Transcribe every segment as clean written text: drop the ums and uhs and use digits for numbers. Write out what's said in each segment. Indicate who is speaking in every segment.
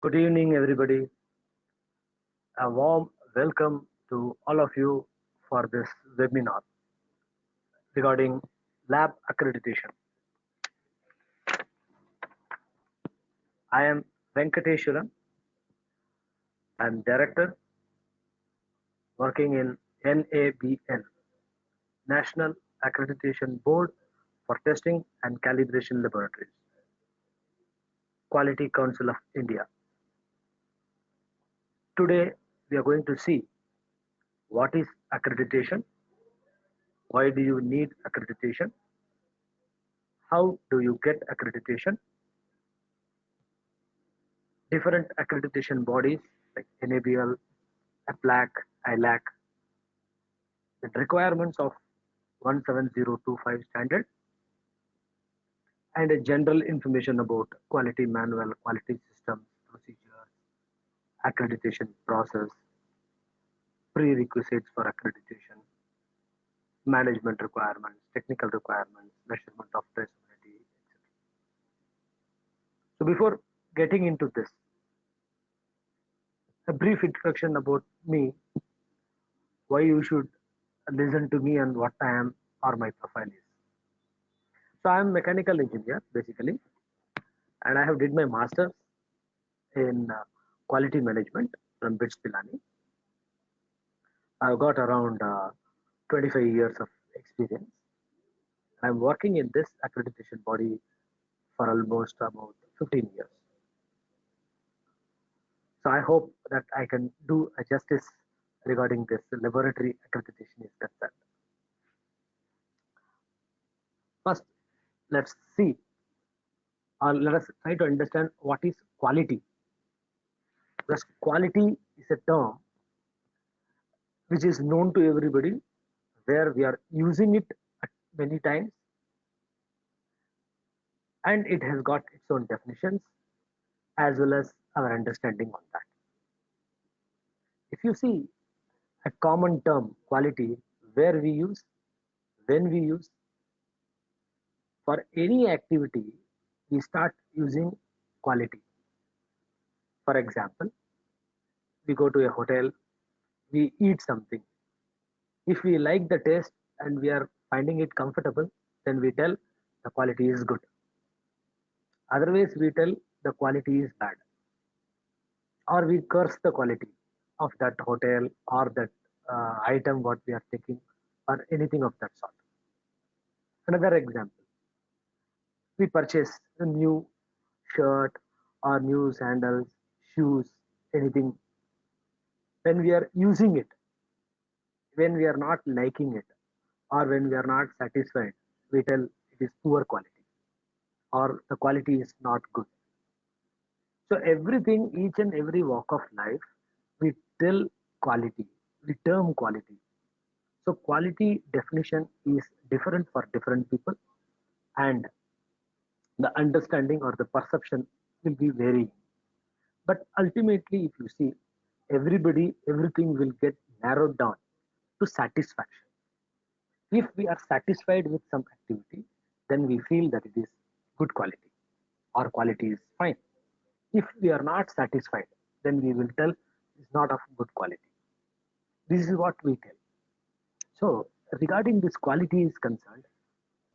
Speaker 1: Good evening, everybody. A warm welcome to all of you for this webinar regarding lab accreditation. I am Venkateswaran. I am director working in NABL, National Accreditation Board for Testing and Calibration Laboratories, Quality Council of India. Today, we are going to see what is accreditation, why do you need accreditation, how do you get accreditation, different accreditation bodies like NABL, APLAC, ILAC, the requirements of 17025 standard, and a general information about quality manual, quality systems, procedures, accreditation process, prerequisites for accreditation, management requirements, technical requirements, measurement of traceability, etc. So before getting into this, a brief introduction about me, why you should listen to me and what I am or my profile is. So I am mechanical engineer basically, and I have did my masters in quality management from BITS Pilani. I've got around 25 years of experience. I'm working in this accreditation body for almost about 15 years. So I hope that I can do a justice regarding this laboratory accreditation is concerned. First, let's see or let us try to understand what is quality. Because quality is a term which is known to everybody, where we are using it at many times, and it has got its own definitions as well as our understanding on that. If you see a common term quality, where we use, when we use, for any activity, we start using quality. For example, we go to a hotel, we eat something. If we like the taste and we are finding it comfortable, then we tell the quality is good. Otherwise, we tell the quality is bad, or we curse the quality of that hotel or that item what we are taking, or anything of that sort. Another example, we purchase a new shirt or new sandals, shoes, anything. When we are using it, when we are not liking it, or when we are not satisfied, we tell it is poor quality or the quality is not good. So everything, each and every walk of life, we tell quality, we term quality. So quality definition is different for different people, and the understanding or the perception will be varying. But ultimately, if you see, everything will get narrowed down to satisfaction. If we are satisfied with some activity, then we feel that it is good quality or quality is fine. If we are not satisfied, then we will tell it's not of good quality. This is what we tell. So regarding this quality is concerned,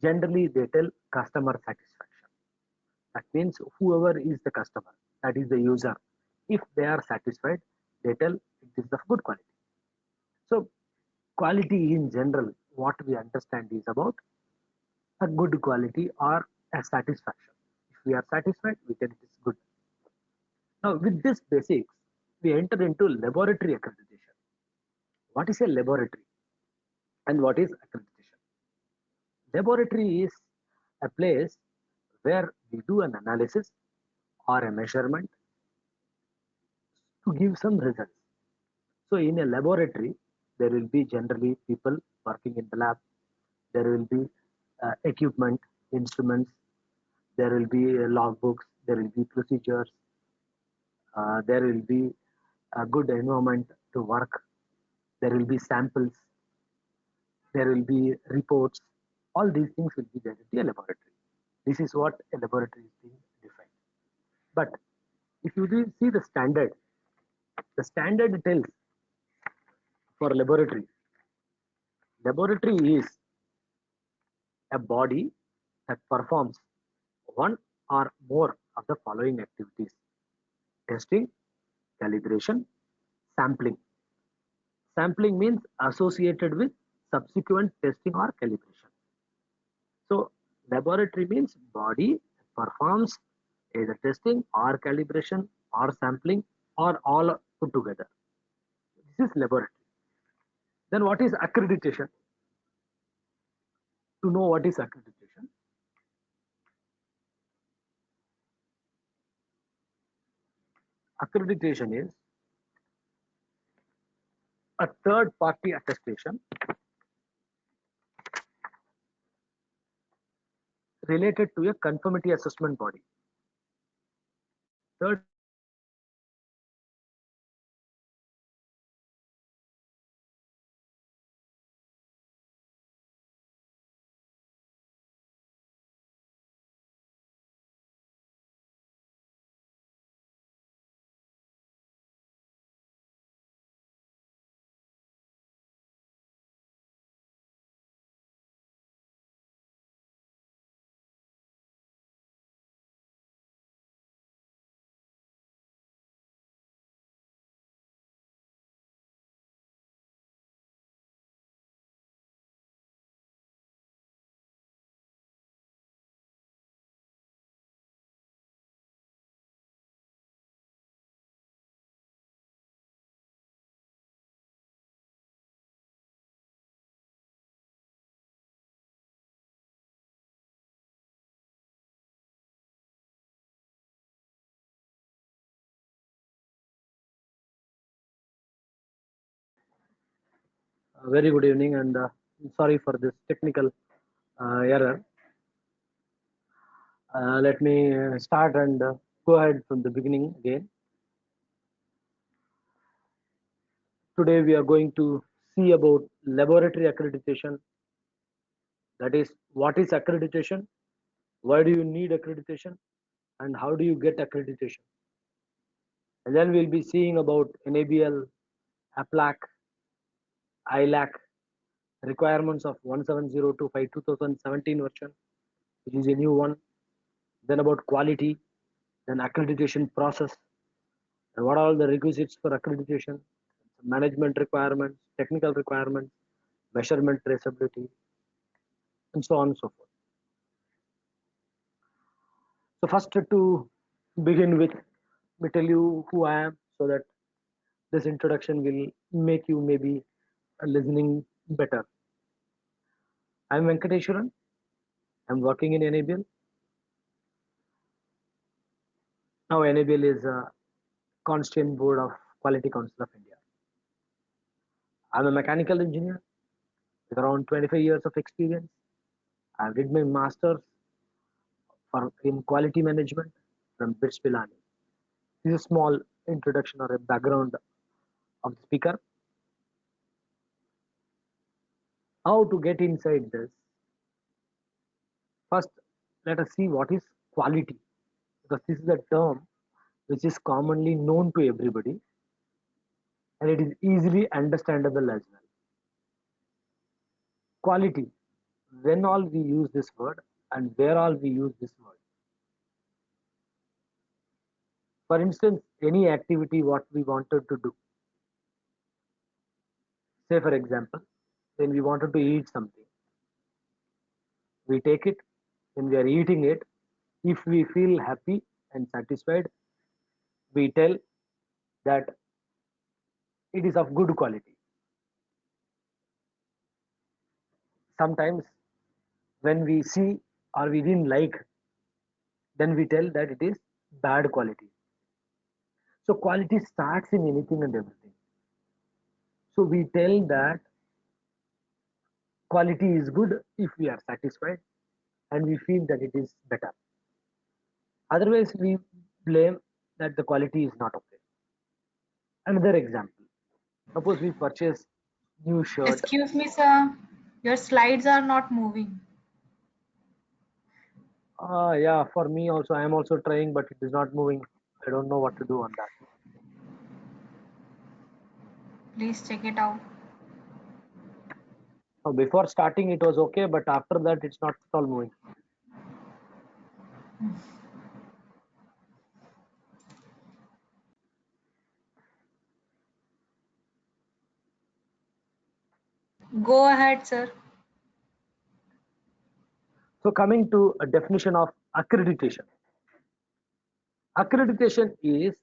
Speaker 1: generally they tell customer satisfaction. That means whoever is the customer, that is the user, if they are satisfied, they tell it is of good quality. So quality in general, what we understand is about a good quality or a satisfaction. If we are satisfied, we tell it is good. Now with this basics, we enter into laboratory accreditation. What is a laboratory and what is accreditation? Laboratory is a place where we do an analysis or a measurement to give some results. So in a laboratory, there will be generally people working in the lab. There will be equipment, instruments. There will be logbooks. There will be procedures. There will be a good environment to work. There will be samples. There will be reports. All these things will be there in a laboratory. This is what a laboratory is being defined. But If you see the standard tells for laboratory is a body that performs one or more of the following activities: testing, calibration, sampling. Sampling means associated with subsequent testing or calibration. So laboratory means body performs either testing or calibration or sampling or all put together. This is laboratory. Then what is accreditation? To know what is accreditation, accreditation is a third party attestation related to a conformity assessment body. Third Very good evening, and sorry for this technical error. Let me start and go ahead from the beginning again. Today we are going to see about laboratory accreditation. That is, what is accreditation? Why do you need accreditation? And how do you get accreditation? And then we'll be seeing about NABL, APLAC, ILAC, requirements of 17025 2017 version, which is a new one. Then about quality, then accreditation process, and what are all the requisites for accreditation, management requirements, technical requirements, measurement traceability, and so on and so forth. So first, to begin with, let me tell you who I am, so that this introduction will make you maybe listening better. I'm Venkateswaran. I'm working in NABL. Now NABL is a Constituent Board of Quality Council of India. I'm a mechanical engineer with around 25 years of experience. I did my master's in quality management from BITS Pilani. This is a small introduction or a background of the speaker. How to get inside this? First, let us see what is quality, because this is a term which is commonly known to everybody and it is easily understandable as well. Quality, when all we use this word and where all we use this word. For instance, any activity what we wanted to do. Say for example, when we wanted to eat something, we take it, when we are eating it, if we feel happy and satisfied, we tell that it is of good quality. Sometimes when we see or we didn't like, then we tell that it is bad quality. So quality starts in anything and everything. So we tell that quality is good if we are satisfied and we feel that it is better. Otherwise, we blame that the quality is not okay. Another example: suppose we purchase new shirt.
Speaker 2: Excuse me, sir. Your slides are not moving.
Speaker 1: Yeah, for me also, I am also trying, but it is not moving. I don't know what to do on that.
Speaker 2: Please check it out.
Speaker 1: So before starting, it was okay, but after that, it's not at all moving.
Speaker 2: Go ahead, sir.
Speaker 1: So coming to a definition of accreditation. Accreditation is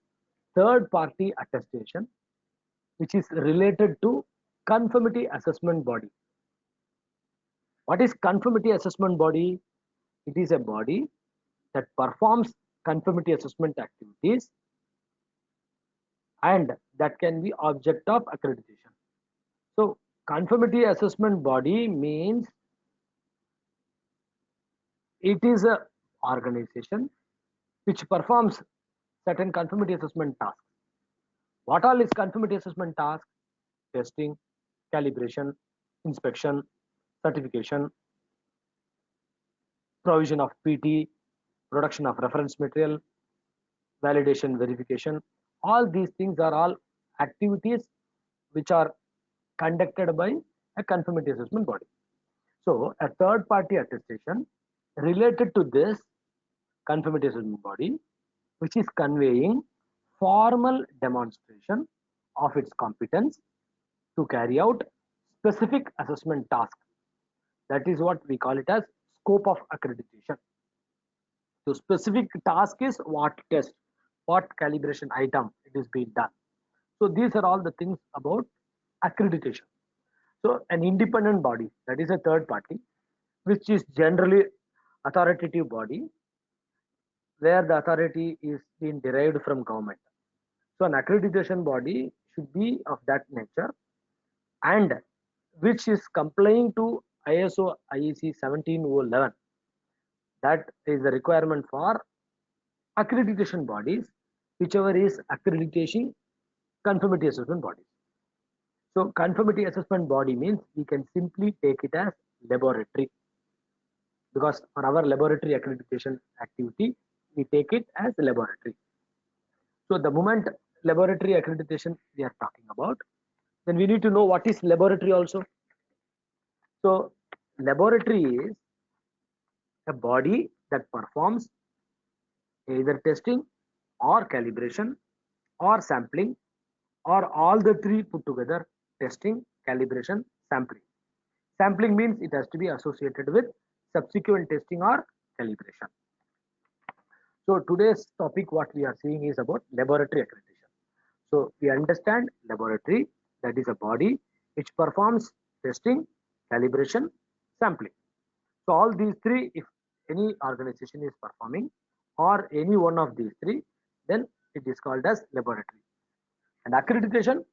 Speaker 1: third party attestation which is related to conformity assessment body. What is conformity assessment body? It is a body that performs conformity assessment activities and that can be object of accreditation. So conformity assessment body means it is a organization which performs certain conformity assessment tasks. What all is conformity assessment task? Testing, calibration, inspection, certification, provision of PT, production of reference material, validation, verification. All these things are all activities which are conducted by a conformity assessment body. So a third party attestation related to this conformity assessment body, which is conveying formal demonstration of its competence to carry out specific assessment task. That is what we call it as scope of accreditation. So specific task is what test, what calibration item it is being done. So these are all the things about accreditation. So an independent body, that is a third party, which is generally authoritative body where the authority is being derived from government. So an accreditation body should be of that nature and which is complying to ISO IEC 17011. That is the requirement for accreditation bodies, whichever is accreditation conformity assessment bodies. So conformity assessment body means we can simply take it as laboratory because for our laboratory accreditation activity, we take it as laboratory. So the moment laboratory accreditation we are talking about, then we need to know what is laboratory also. So laboratory is a body that performs either testing or calibration or sampling or all the three put together: testing, calibration, sampling. Sampling means it has to be associated with subsequent testing or calibration. So today's topic what we are seeing is about laboratory accreditation. So we understand laboratory, that is a body which performs testing, calibration, sampling. So all these three, if any organization is performing or any one of these three, then it is called as laboratory. And accreditation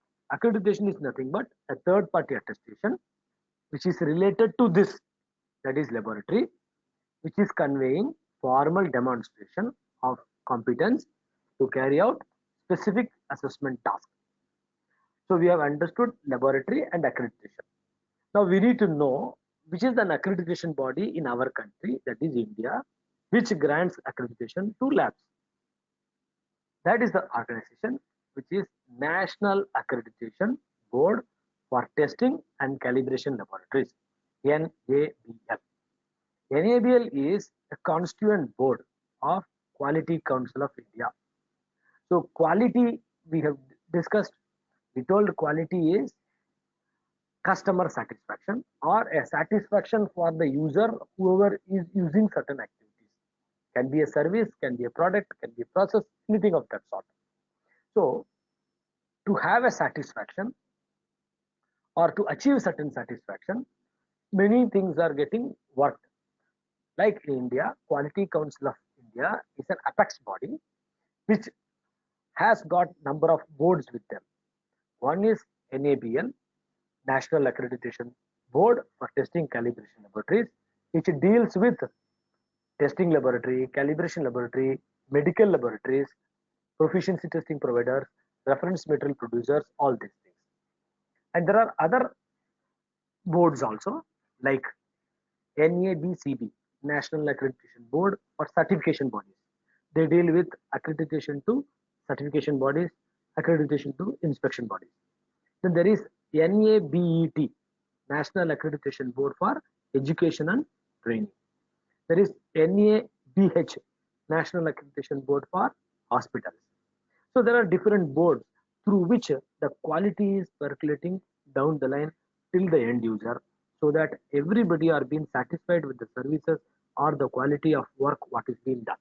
Speaker 1: is nothing but a third party attestation which is related to this, that is laboratory, which is conveying formal demonstration of competence to carry out specific assessment tasks. So we have understood laboratory and accreditation. Now we need to know which is an accreditation body in our country, that is India, which grants accreditation to labs. That is the organization which is National Accreditation Board for Testing and Calibration Laboratories, NABL. NABL is a constituent board of Quality Council of India. So quality we have discussed. We told quality is customer satisfaction or a satisfaction for the user whoever is using certain activities. Can be a service, can be a product, can be a process, anything of that sort. So to have a satisfaction or to achieve certain satisfaction, many things are getting worked. Like in India, Quality Council of India is an apex body which has got number of boards with them. One is NABL, National Accreditation Board for Testing Calibration Laboratories, which deals with testing laboratory, calibration laboratory, medical laboratories, proficiency testing providers, reference material producers, all these things. And there are other boards also like NABCB, National Accreditation Board for certification bodies. They deal with accreditation to certification bodies, accreditation to inspection bodies. Then there is NABET, National Accreditation Board for Education and Training. There is NABH, National Accreditation Board for Hospitals. So there are different boards through which the quality is percolating down the line till the end user, so that everybody are being satisfied with the services or the quality of work what is being done.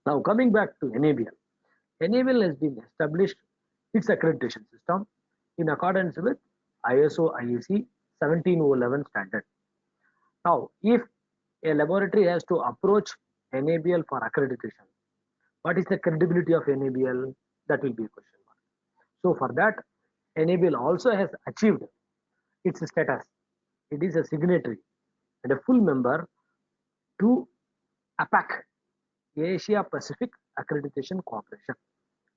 Speaker 1: Now coming back to NABL. NABL has been established its accreditation system in accordance with ISO IEC 17011 standard. Now, if a laboratory has to approach NABL for accreditation, what is the credibility of NABL? That will be a question mark. So for that, NABL also has achieved its status. It is a signatory and a full member to APAC, Asia Pacific Accreditation Cooperation,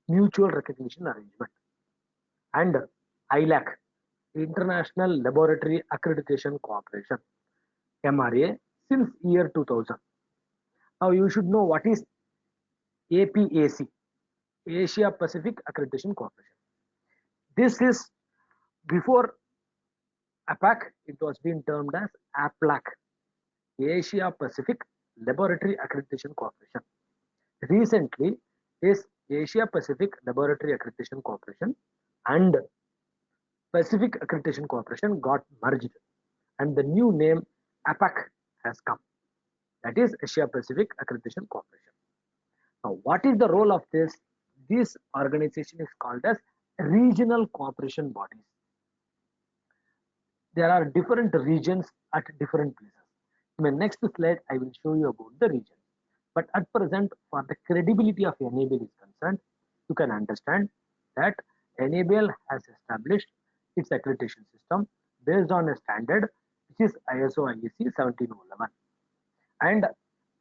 Speaker 1: Mutual Recognition Arrangement, and ILAC, International Laboratory Accreditation Cooperation, MRA, since year 2000. Now you should know what is APAC, Asia Pacific Accreditation Cooperation. This is before APAC, it was being termed as APLAC, Asia Pacific Laboratory Accreditation Cooperation. Recently, this Asia Pacific Laboratory Accreditation Cooperation and Pacific Accreditation Cooperation got merged, and the new name APAC has come. That is Asia Pacific Accreditation Cooperation. Now, what is the role of this? This organization is called as regional cooperation bodies. There are different regions at different places. In my next slide, I will show you about the region. But at present, for the credibility of NABL is concerned, you can understand that NABL has established its accreditation system based on a standard which is ISO IEC 17011. And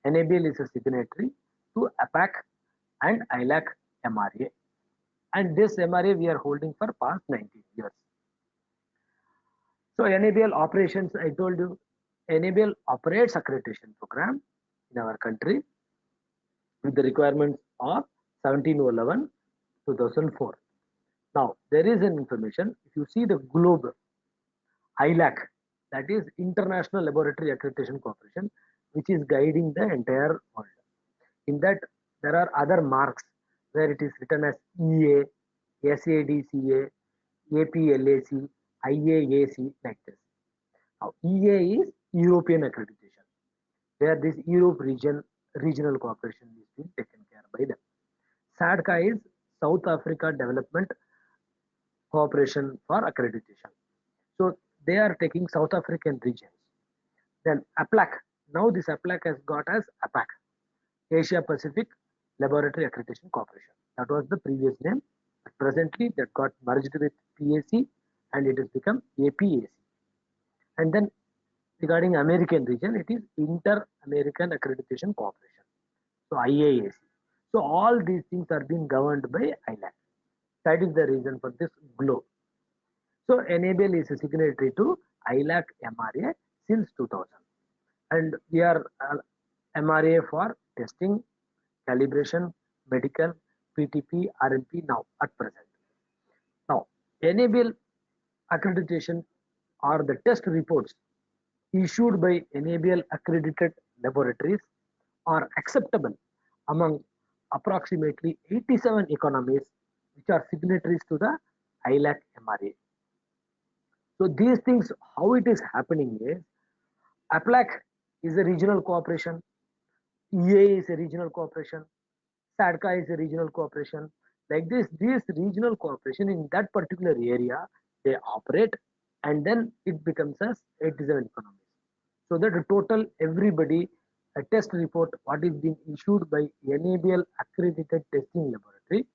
Speaker 1: NABL is a signatory to APAC and ILAC MRA. And this MRA we are holding for past 19 years. So NABL operations, I told you, NABL operates accreditation program in our country with the requirements of 1711 2004. Now there is an information, if you see the globe, ILAC, that is International Laboratory Accreditation Corporation, which is guiding the entire world. In that there are other marks where it is written as EA, SADCA, APLAC, IAAC, like this. Now EA is European accreditation, where this Europe regional cooperation is being taken care by them. SADCA is South Africa Development Cooperation for Accreditation. So they are taking South African regions. Then APLAC, now this APLAC has got as APAC, Asia Pacific Laboratory Accreditation Corporation. That was the previous name. But presently that got merged with PAC and it has become APAC. And then regarding American region, it is Inter-American Accreditation Corporation, so IAAC. So all these things are being governed by ILAC. That is the reason for this globe. So NABL is a signatory to ILAC MRA since 2000. And we are MRA for testing, calibration, medical, PTP, RNP now at present. Now, NABL accreditation are the test reports issued by NABL accredited laboratories are acceptable among approximately 87 economies which are signatories to the ILAC MRA. So these things, how it is happening is, APLAC is a regional cooperation, EA is a regional cooperation, SADCA is a regional cooperation. Like this regional cooperation in that particular area, they operate, and then it becomes as 87 economies. So that total everybody, a test report what is being issued by NABL accredited testing laboratory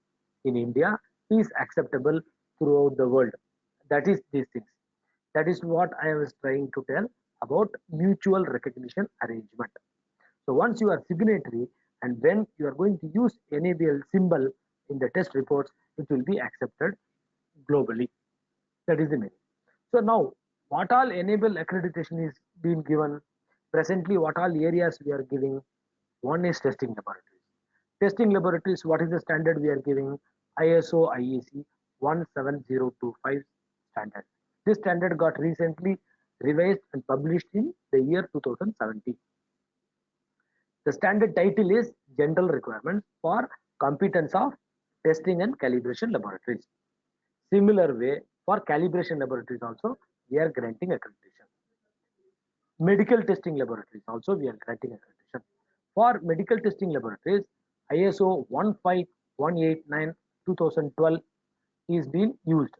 Speaker 1: in India is acceptable throughout the world. That is these things. That is what I was trying to tell about mutual recognition arrangement. So once you are signatory and when you are going to use NABL symbol in the test reports, it will be accepted globally. That is the meaning. So now what all NABL accreditation is being given? Presently what all areas we are giving? One is testing laboratories. Testing laboratories, what is the standard we are giving? ISO IEC 17025 standard. This standard got recently revised and published in the year 2017. The standard title is General Requirements for Competence of Testing and Calibration Laboratories. Similar way, for calibration laboratories also, we are granting accreditation. Medical testing laboratories also, we are granting accreditation. For medical testing laboratories, ISO 15189 2012 is being used.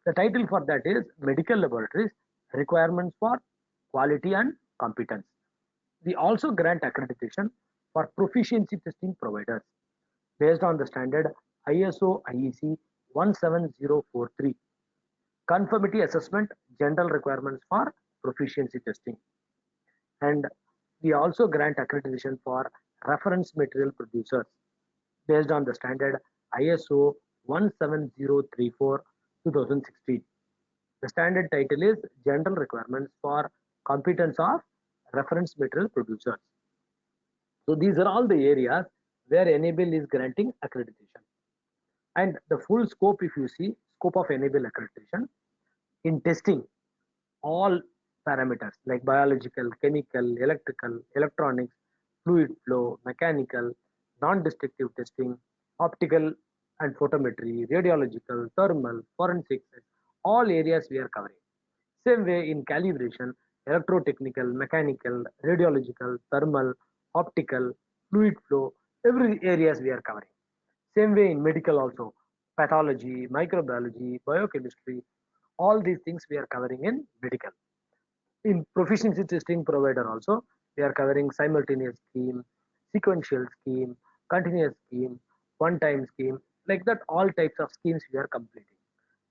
Speaker 1: The title for that is Medical Laboratories Requirements for Quality and Competence. We also grant accreditation for proficiency testing providers based on the standard ISO IEC 17043, Conformity Assessment General Requirements for Proficiency Testing. And we also grant accreditation for reference material producers based on the standard ISO 17034 2016. The standard title is General Requirements for Competence of Reference Material Producers. So these are all the areas where Enable is granting accreditation. And the full scope, if you see, scope of Enable accreditation in testing all parameters like biological, chemical, electrical, electronics, fluid flow, mechanical, non-destructive testing, optical and photometry, radiological, thermal, forensics, all areas we are covering. Same way in calibration, electrotechnical, mechanical, radiological, thermal, optical, fluid flow, every areas we are covering. Same way in medical also, pathology, microbiology, biochemistry, all these things we are covering in medical. In proficiency testing provider also, we are covering simultaneous scheme, sequential scheme, continuous scheme, one-time scheme, like that all types of schemes we are completing.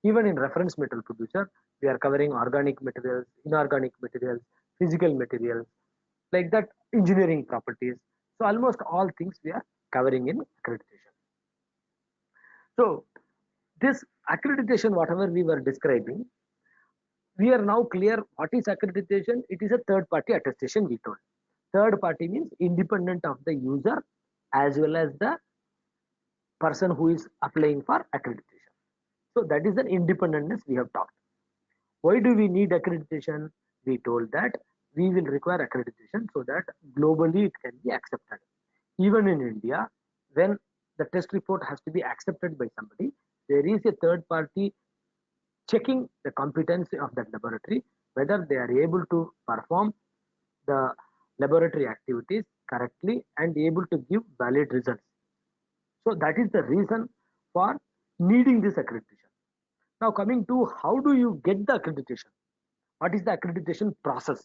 Speaker 1: Even in reference metal producer, we are covering organic materials, inorganic materials, physical materials, like that engineering properties. So almost all things we are covering in accreditation. So this accreditation, whatever we were describing, we are now clear what is accreditation. It is a third party attestation, we told. Third party means independent of the user as well as the person who is applying for accreditation. So that is the independentness we have talked. Why do we need accreditation? We told that we will require accreditation so that globally it can be accepted. Even in India, when the test report has to be accepted by somebody, there is a third party checking the competency of that laboratory, whether they are able to perform the laboratory activities correctly and able to give valid results. So that is the reason for needing this accreditation. Now coming to how do you get the accreditation? What is the accreditation process?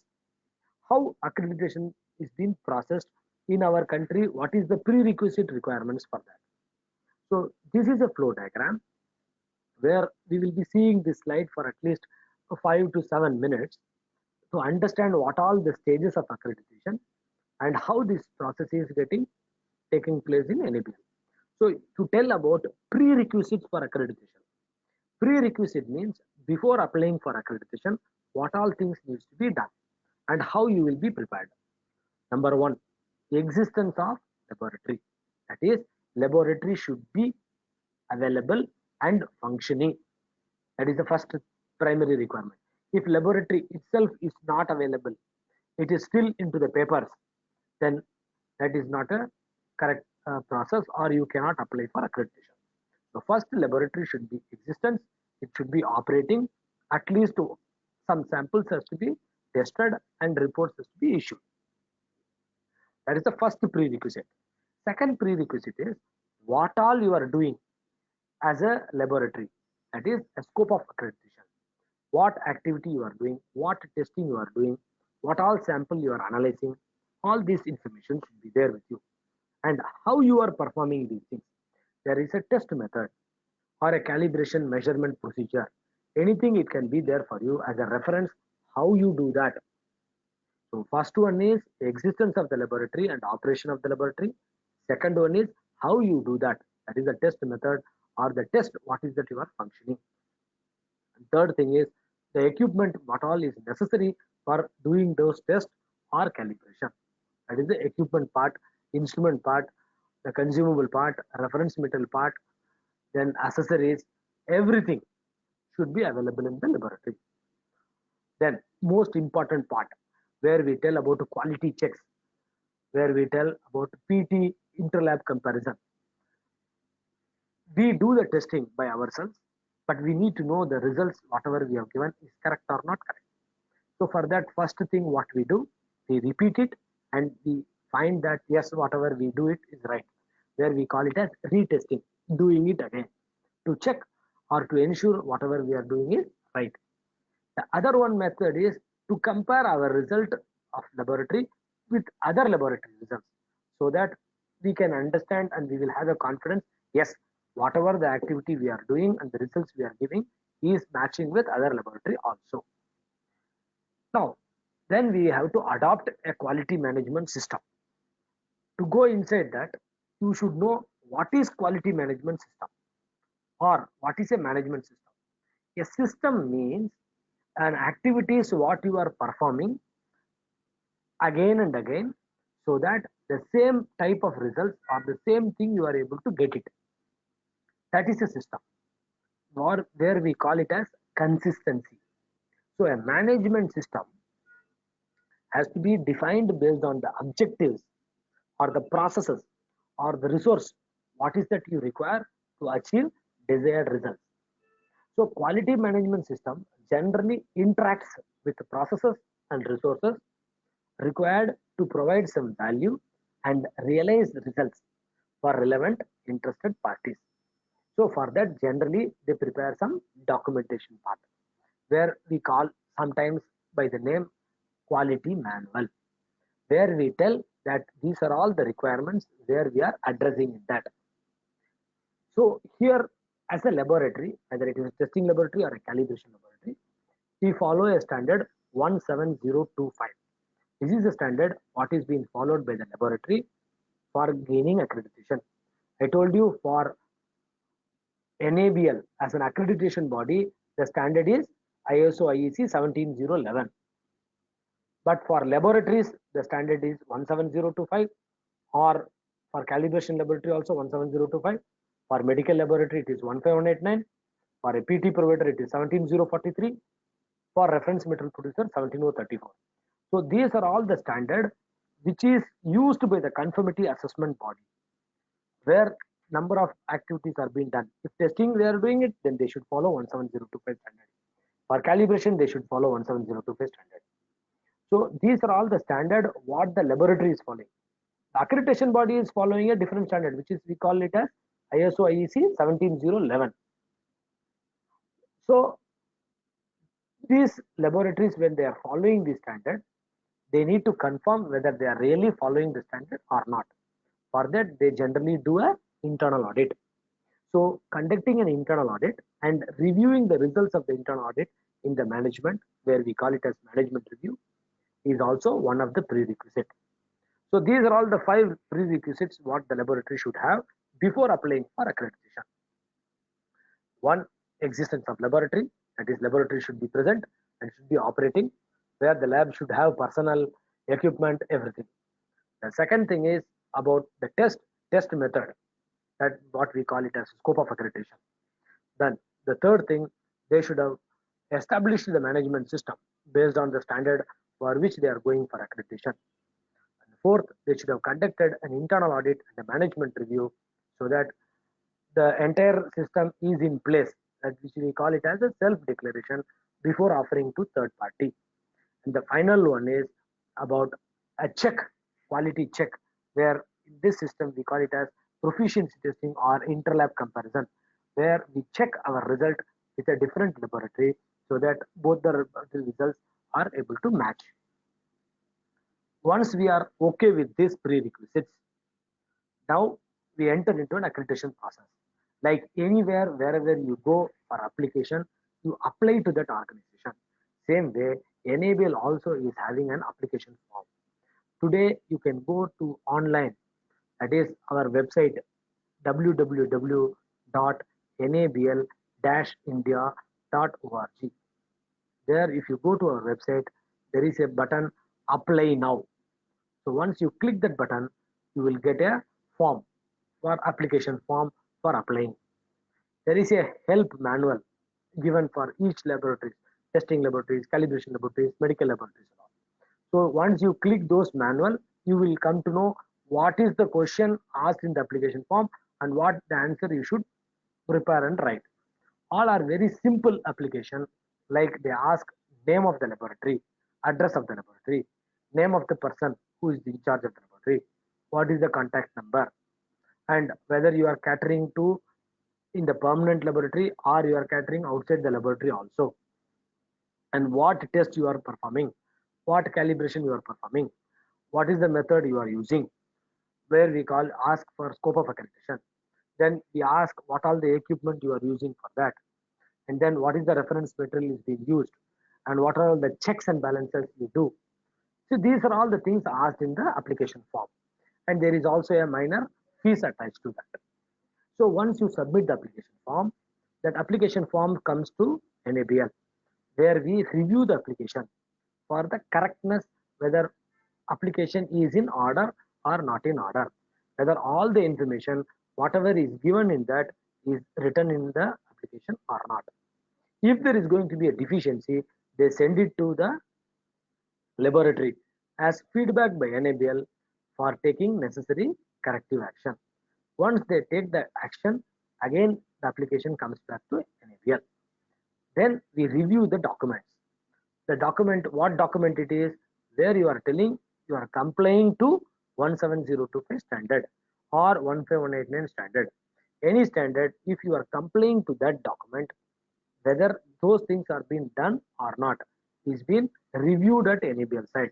Speaker 1: How accreditation is being processed in our country? What is the prerequisite requirements for that? So this is a flow diagram where we will be seeing this slide for at least 5 to 7 minutes to understand what all the stages of accreditation and how this process is getting taking place in NABL. So to tell about prerequisites for accreditation. Prerequisite means before applying for accreditation, what all things needs to be done and how you will be prepared. Number one, existence of laboratory. That is, laboratory should be available and functioning. That is the first primary requirement. If laboratory itself is not available, it is still into the papers, then that is not a correct process or you cannot apply for accreditation. So first laboratory should be existence, it should be operating, at least some samples has to be tested and reports has to be issued. That is the first prerequisite. Second prerequisite is what all you are doing as a laboratory. That is a scope of accreditation. What activity you are doing, what testing you are doing, what all sample you are analyzing, all this information should be there with you. And how you are performing these things. There is a test method or a calibration measurement procedure. Anything it can be there for you as a reference how you do that. So first one is existence of the laboratory and operation of the laboratory. Second one is how you do that. That is the test method or the test what is that you are functioning. And third thing is the equipment what all is necessary for doing those tests or calibration. That is the equipment part, instrument part, the consumable part, reference material part, then accessories, everything should be available in the laboratory. Then most important part, where we tell about quality checks, where we tell about PT interlab comparison. We do the testing by ourselves, but we need to know the results whatever we have given is correct or not correct. So for that, first thing what we do, we repeat it and we find that yes, whatever we do it is right. Where we call it as retesting, doing it again to check or to ensure whatever we are doing is right. The other one method is to compare our result of laboratory with other laboratory results so that we can understand and we will have a confidence. Yes, whatever the activity we are doing and the results we are giving is matching with other laboratory also. Now, then we have to adopt a quality management system. To go inside that, you should know what is quality management system or what is a management system. A system means an activity is what you are performing again and again so that the same type of results or the same thing you are able to get it. That is a system, or where we call it as consistency. So a management system has to be defined based on the objectives or the processes or the resource what is that you require to achieve desired results. So quality management system generally interacts with the processes and resources required to provide some value and realize the results for relevant interested parties. So for that, generally they prepare some documentation part where we call sometimes by the name quality manual, where we tell that these are all the requirements where we are addressing that. So here as a laboratory, whether it is a testing laboratory or a calibration laboratory, we follow a standard 17025. This is the standard what is being followed by the laboratory for gaining accreditation. I told you for NABL as an accreditation body, the standard is ISO IEC 17011. But for laboratories, the standard is 17025, or for calibration laboratory also 17025. For medical laboratory, it is 15189. For a PT provider, it is 17043. For reference material producer, 17034. So these are all the standard which is used by the conformity assessment body, where number of activities are being done. If testing they are doing it, then they should follow 17025 standard. For calibration, they should follow 17025 standard. So these are all the standard what the laboratory is following. The accreditation body is following a different standard, which is we call it as ISO IEC 17011. So these laboratories, when they are following the standard, they need to confirm whether they are really following the standard or not. For that, they generally do a internal audit. So conducting an internal audit and reviewing the results of the internal audit in the management, where we call it as management review, is also one of the prerequisites. So these are all the 5 prerequisites what the laboratory should have before applying for accreditation. One, existence of laboratory, that is laboratory should be present and should be operating, where the lab should have personnel, equipment, everything. The second thing is about the test method, that what we call it as scope of accreditation. Then the third thing, they should have established the management system based on the standard for which they are going for accreditation. And fourth, they should have conducted an internal audit and a management review so that the entire system is in place, that which we call it as a self-declaration before offering to third party. And the final one is about a check, quality check, where in this system we call it as proficiency testing or interlab comparison, where we check our result with a different laboratory so that both the results are able to match. Once we are okay with these prerequisites, now we enter into an accreditation process. Like anywhere, wherever you go for application, you apply to that organization. Same way, NABL also is having an application form. Today, you can go to online, that is our website www.nabl-india.org. There, if you go to our website, there is a button apply now. So once you click that button, you will get a form. for application form for applying. There is a help manual given for each laboratories, testing laboratories, calibration laboratories, medical laboratories. So once you click those manual, you will come to know what is the question asked in the application form and what the answer you should prepare and write. All are very simple application, like they ask name of the laboratory, address of the laboratory, name of the person who is in charge of the laboratory, what is the contact number, and whether you are catering to in the permanent laboratory or you are catering outside the laboratory also, and what test you are performing, what calibration you are performing, what is the method you are using, where we call ask for scope of accreditation. Then we ask what all the equipment you are using for that, and then what is the reference material is being used, and what are all the checks and balances you do. So these are all the things asked in the application form, and there is also a minor fees attached to that. So once you submit the application form, that application form comes to NABL, where we review the application for the correctness, whether application is in order or not in order, whether all the information whatever is given in that is written in the application or not. If there is going to be a deficiency, they send it to the laboratory as feedback by NABL for taking necessary corrective action. Once they take the action, again the application comes back to NABL. Then we review the documents. The document, what document it is, where you are telling you are complying to 17025 standard or 15189 standard. Any standard, if you are complying to that document, whether those things are being done or not, is being reviewed at NABL side.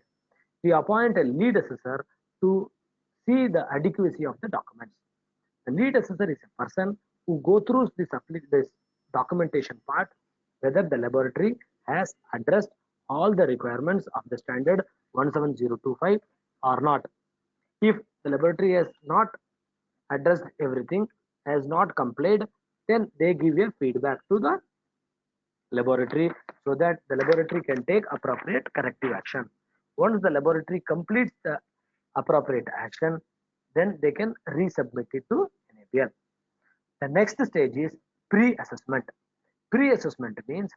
Speaker 1: We appoint a lead assessor to see the adequacy of the documents. The lead assessor is a person who go through this documentation part, whether the laboratory has addressed all the requirements of the standard 17025 or not. If the laboratory has not addressed everything, has not complied, then they give a feedback to the laboratory so that the laboratory can take appropriate corrective action. Once the laboratory completes the appropriate action, then they can resubmit it to NABL. The next stage is pre-assessment. Pre-assessment means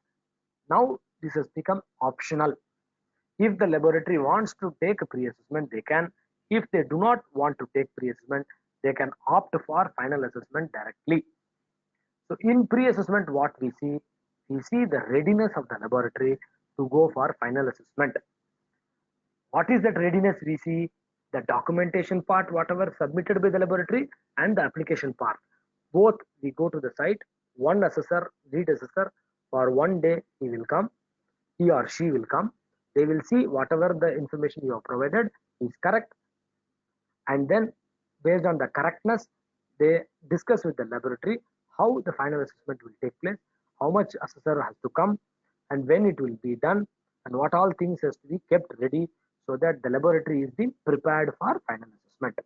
Speaker 1: now this has become optional. If the laboratory wants to take a pre-assessment, they can. If they do not want to take pre-assessment, they can opt for final assessment directly. So in pre-assessment, what we see the readiness of the laboratory to go for final assessment. What is that readiness we see? The documentation part, whatever submitted by the laboratory, and the application part. Both we go to the site, one assessor, lead assessor, for one day he will come, he or she will come. They will see whatever the information you have provided is correct, and then based on the correctness, they discuss with the laboratory how the final assessment will take place, how much assessor has to come, and when it will be done, and what all things has to be kept ready so that the laboratory is being prepared for final assessment.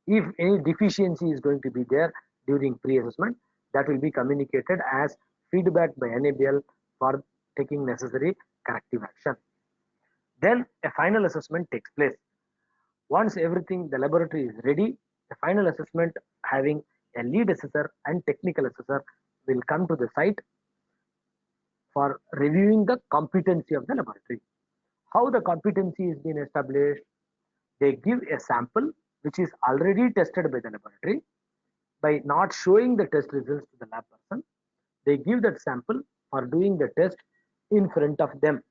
Speaker 1: If any deficiency is going to be there during pre-assessment, that will be communicated as feedback by NABL for taking necessary corrective action. Then a final assessment takes place. Once everything, the laboratory is ready, the final assessment having a lead assessor and technical assessor will come to the site for reviewing the competency of the laboratory. How the competency is being established? They give a sample which is already tested by the laboratory. By not showing the test results to the lab person, they give that sample for doing the test in front of them.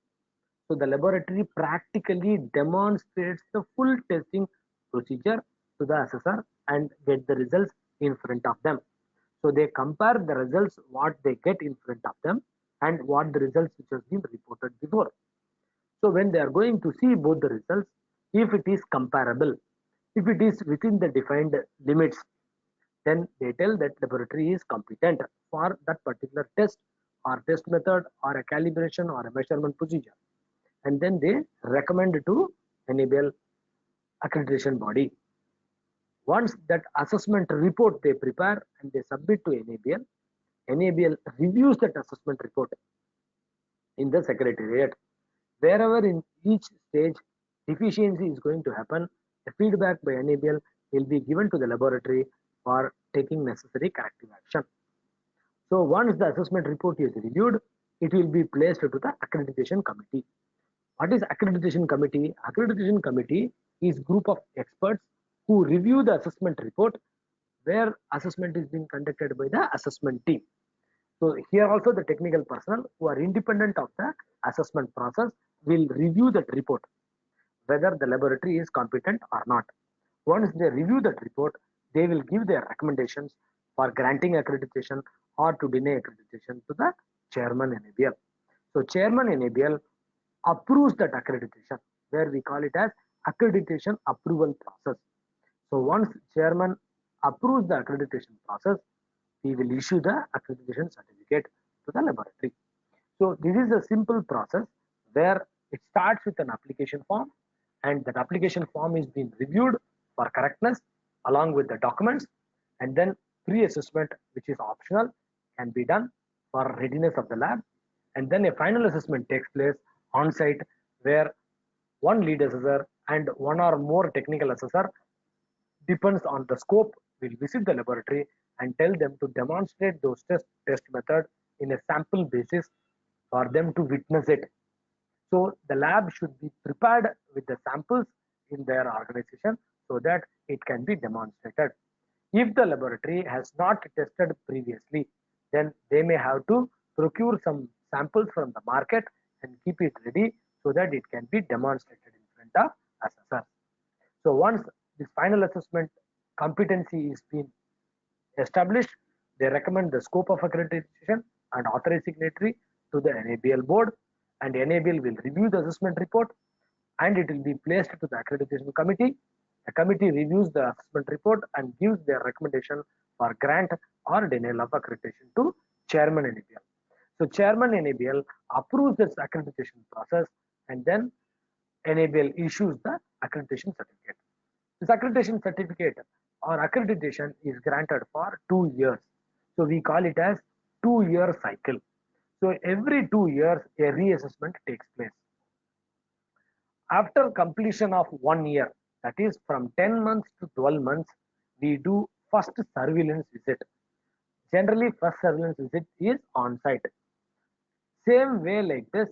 Speaker 1: So the laboratory practically demonstrates the full testing procedure to the assessor and get the results in front of them. So they compare the results what they get in front of them and what the results which has been reported before. So when they are going to see both the results, if it is comparable, if it is within the defined limits, then they tell that laboratory is competent for that particular test or test method or a calibration or a measurement procedure. And then they recommend to enable accreditation body. Once that assessment report they prepare and they submit to NABL reviews that assessment report in the secretariat. Wherever in each stage deficiency is going to happen, the feedback by NABL will be given to the laboratory for taking necessary corrective action. So once the assessment report is reviewed, it will be placed to the accreditation committee. What is accreditation committee? Accreditation committee is group of experts who review the assessment report where assessment is being conducted by the assessment team. So here also the technical personnel who are independent of the assessment process will review that report whether the laboratory is competent or not. Once they review that report, they will give their recommendations for granting accreditation or to deny accreditation to the chairman NABL. So chairman NABL approves that accreditation, where we call it as accreditation approval process. So once chairman approves the accreditation process, we will issue the accreditation certificate to the laboratory. So this is a simple process where it starts with an application form, and that application form is being reviewed for correctness along with the documents, and then pre-assessment, which is optional, can be done for readiness of the lab, and then a final assessment takes place on site where one lead assessor and one or more technical assessor, depends on the scope, will visit the laboratory and tell them to demonstrate those test method in a sample basis for them to witness it. So the lab should be prepared with the samples in their organization so that it can be demonstrated. If the laboratory has not tested previously, then they may have to procure some samples from the market and keep it ready so that it can be demonstrated in front of assessors. So once this final assessment competency is being established, they recommend the scope of accreditation and authorized signatory to the NABL board, and NABL will review the assessment report and it will be placed to the accreditation committee. The committee reviews the assessment report and gives their recommendation for grant or denial of accreditation to chairman NABL. So chairman NABL approves this accreditation process, and then NABL issues the accreditation certificate. This accreditation certificate or accreditation is granted for 2 years. So we call it as 2-year cycle. So every 2 years, a reassessment takes place. After completion of 1 year, that is from 10 months to 12 months, we do first surveillance visit. Generally, first surveillance visit is on site. Same way like this,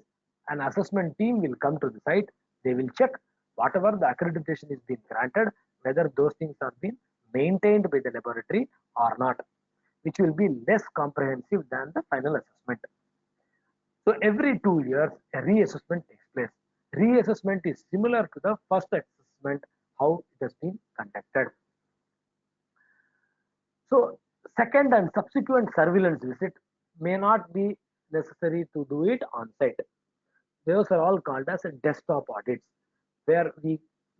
Speaker 1: an assessment team will come to the site. They will check whatever the accreditation is being granted, whether those things are being maintained by the laboratory or not, which will be less comprehensive than the final assessment. So every 2 years, a reassessment takes place. Reassessment is similar to the first assessment, how it has been conducted. So second and subsequent surveillance visit may not be necessary to do it on site. Those are all called as desktop audits, where we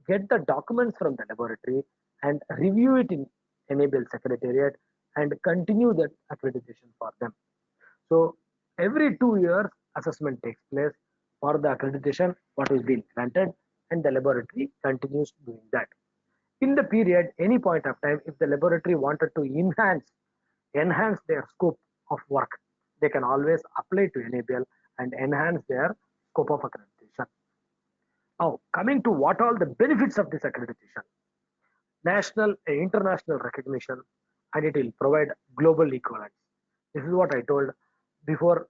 Speaker 1: get the documents from the laboratory and review it in NABL Secretariat and continue that accreditation for them. So every 2 years, assessment takes place for the accreditation, what is being granted, and the laboratory continues doing that. In the period, any point of time, if the laboratory wanted to enhance their scope of work, they can always apply to NABL and enhance their scope of accreditation. Now, coming to what all the benefits of this accreditation: national and international recognition, and it will provide global equivalence. This is what I told before.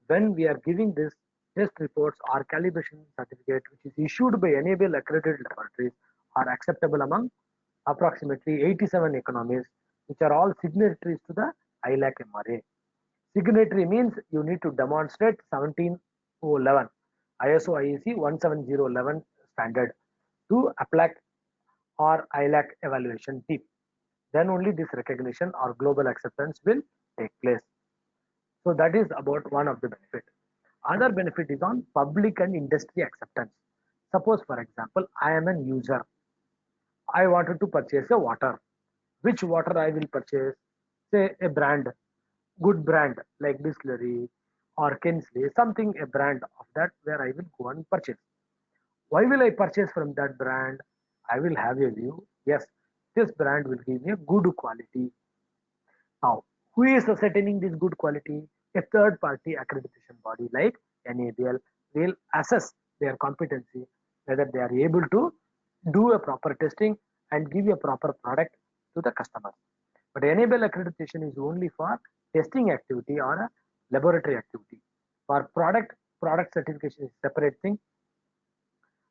Speaker 1: When we are giving this test reports or calibration certificate, which is issued by NABL accredited laboratories, are acceptable among approximately 87 economies, which are all signatories to the ILAC MRA. Signatory means you need to demonstrate 17011 ISO IEC 17011 standard to APLAC or ILAC evaluation team. Then only this recognition or global acceptance will take place. So that is about one of the benefit. Other benefit is on public and industry acceptance. Suppose, for example, I am an user. I wanted to purchase a water. Which water I will purchase? Say a brand, good brand like Distillery or Kinsley, something a brand of that where I will go and purchase. Why will I purchase from that brand? I will have a view. Yes, this brand will give me a good quality. Now, who is ascertaining this good quality? A third party accreditation body like NABL will assess their competency, whether they are able to do a proper testing and give a proper product to the customer. But enable accreditation is only for testing activity or a laboratory activity. For product certification is separate thing.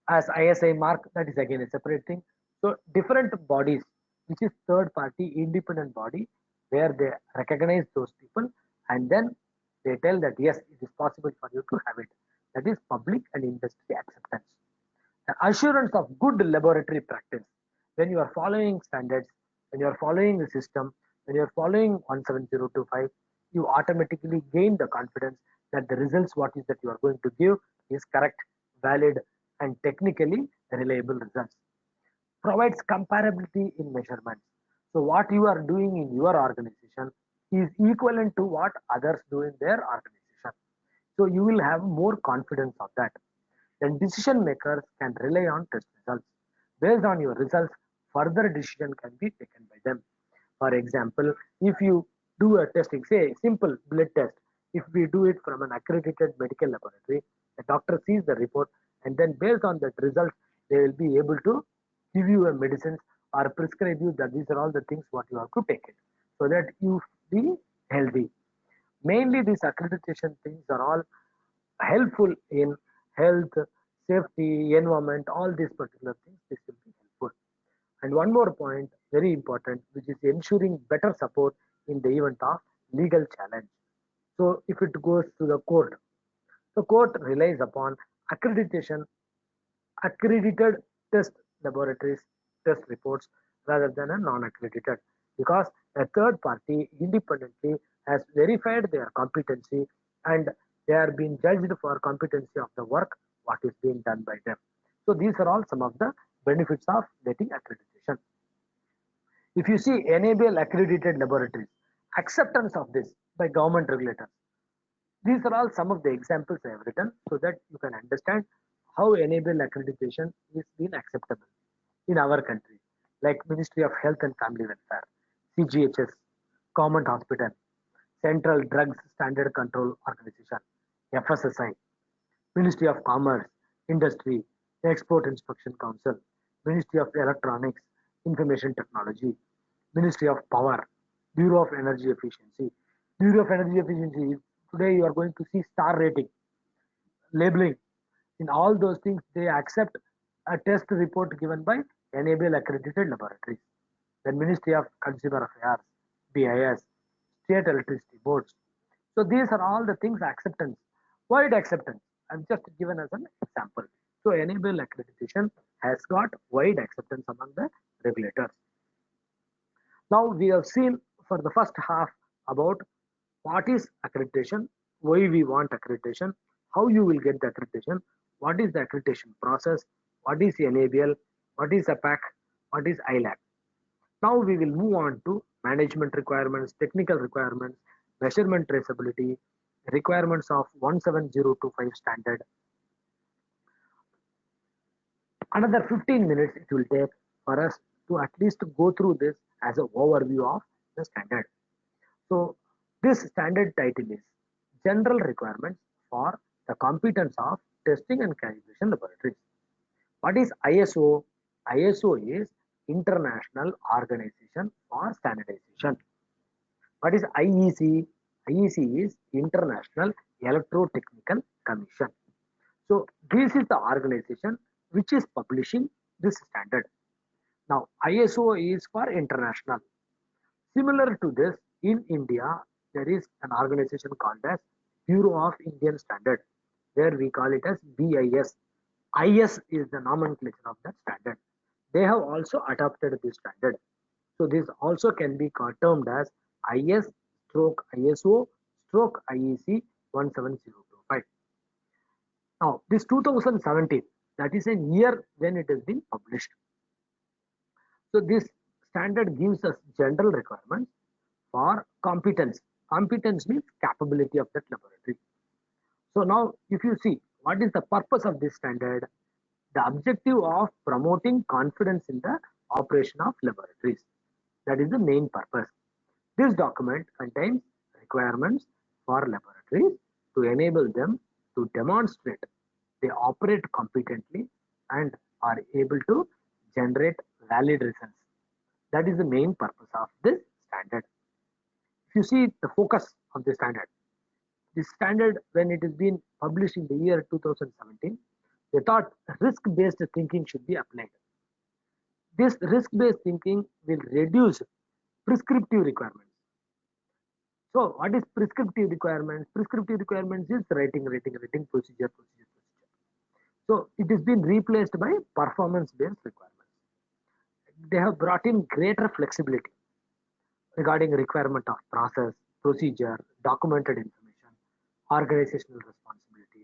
Speaker 1: As ISI mark, that is again a separate thing. So different bodies, which is third party independent body, where they recognize those people and then they tell that yes, it is possible for you to have it. That is public and industry acceptance. The assurance of good laboratory practice. When you are following standards, when you are following the system, when you are following 17025, you automatically gain the confidence that the results what is that you are going to give is correct, valid, and technically reliable results. Provides comparability in measurements. So what you are doing in your organization is equivalent to what others do in their organization. So you will have more confidence of that. Then decision makers can rely on test results. Based on your results, further decision can be taken by them. For example, if you do a testing, say simple blood test, if we do it from an accredited medical laboratory, the doctor sees the report and then based on that result, they will be able to give you a medicine or prescribe you that these are all the things what you have to take it so that you be healthy. Mainly these accreditation things are all helpful in health, safety, environment, all these particular things, this will be helpful. And one more point, very important, which is ensuring better support in the event of legal challenge. So if it goes to the court, the court relies upon accreditation, accredited test laboratories, test reports rather than a non-accredited because a third party independently has verified their competency and they are being judged for competency of the work what is being done by them. So these are all some of the benefits of getting accreditation. If you see enable accredited laboratories, acceptance of this by government regulators. These are all some of the examples I have written so that you can understand how enable accreditation is being acceptable in our country, like Ministry of Health and Family Welfare, CGHS, Government Hospital, Central Drugs Standard Control Organization, FSSI, Ministry of Commerce, Industry, Export Inspection Council, Ministry of Electronics, Information Technology, Ministry of Power, Bureau of Energy Efficiency. Bureau of Energy Efficiency, today you are going to see star rating, labeling. In all those things, they accept a test report given by enable accredited laboratories. Then Ministry of Consumer Affairs, BIS, State Electricity Boards. So these are all the things acceptance, wide acceptance. I've just given as an example. So enable accreditation has got wide acceptance among the regulators. Now we have seen for the first half about what is accreditation, why we want accreditation, how you will get the accreditation, what is the accreditation process, what is enable, what is APAC, what is ILAC. Now we will move on to management requirements, technical requirements, measurement traceability, requirements of 17025 standard. Another 15 minutes it will take for us to at least go through this as an overview of the standard. So this standard title is General Requirements for the Competence of Testing and Calibration Laboratories. What is ISO? ISO is International Organization for Standardization. What is IEC? IEC is International Electrotechnical Commission. So this is the organization which is publishing this standard. Now ISO is for international. Similar to this, in India, there is an organization called as Bureau of Indian Standard, where we call it as BIS. IS is the nomenclature of that standard. They have also adopted this standard. So this also can be termed as IS stroke ISO stroke IEC 17025. Now this 2017, that is a year when it has been published. So this standard gives us general requirements for competence. Competence means capability of that laboratory. So now if you see what is the purpose of this standard, the objective of promoting confidence in the operation of laboratories. That is the main purpose. This document contains requirements for laboratories to enable them to demonstrate they operate competently and are able to generate valid results. That is the main purpose of this standard. If you see the focus of this standard when it has been published in the year 2017, they thought risk-based thinking should be applied. This risk-based thinking will reduce prescriptive requirements. So, what is prescriptive requirements? Prescriptive requirements is writing, procedure. So, it has been replaced by performance-based requirements. They have brought in greater flexibility regarding requirement of process, procedure, documented information, organizational responsibility.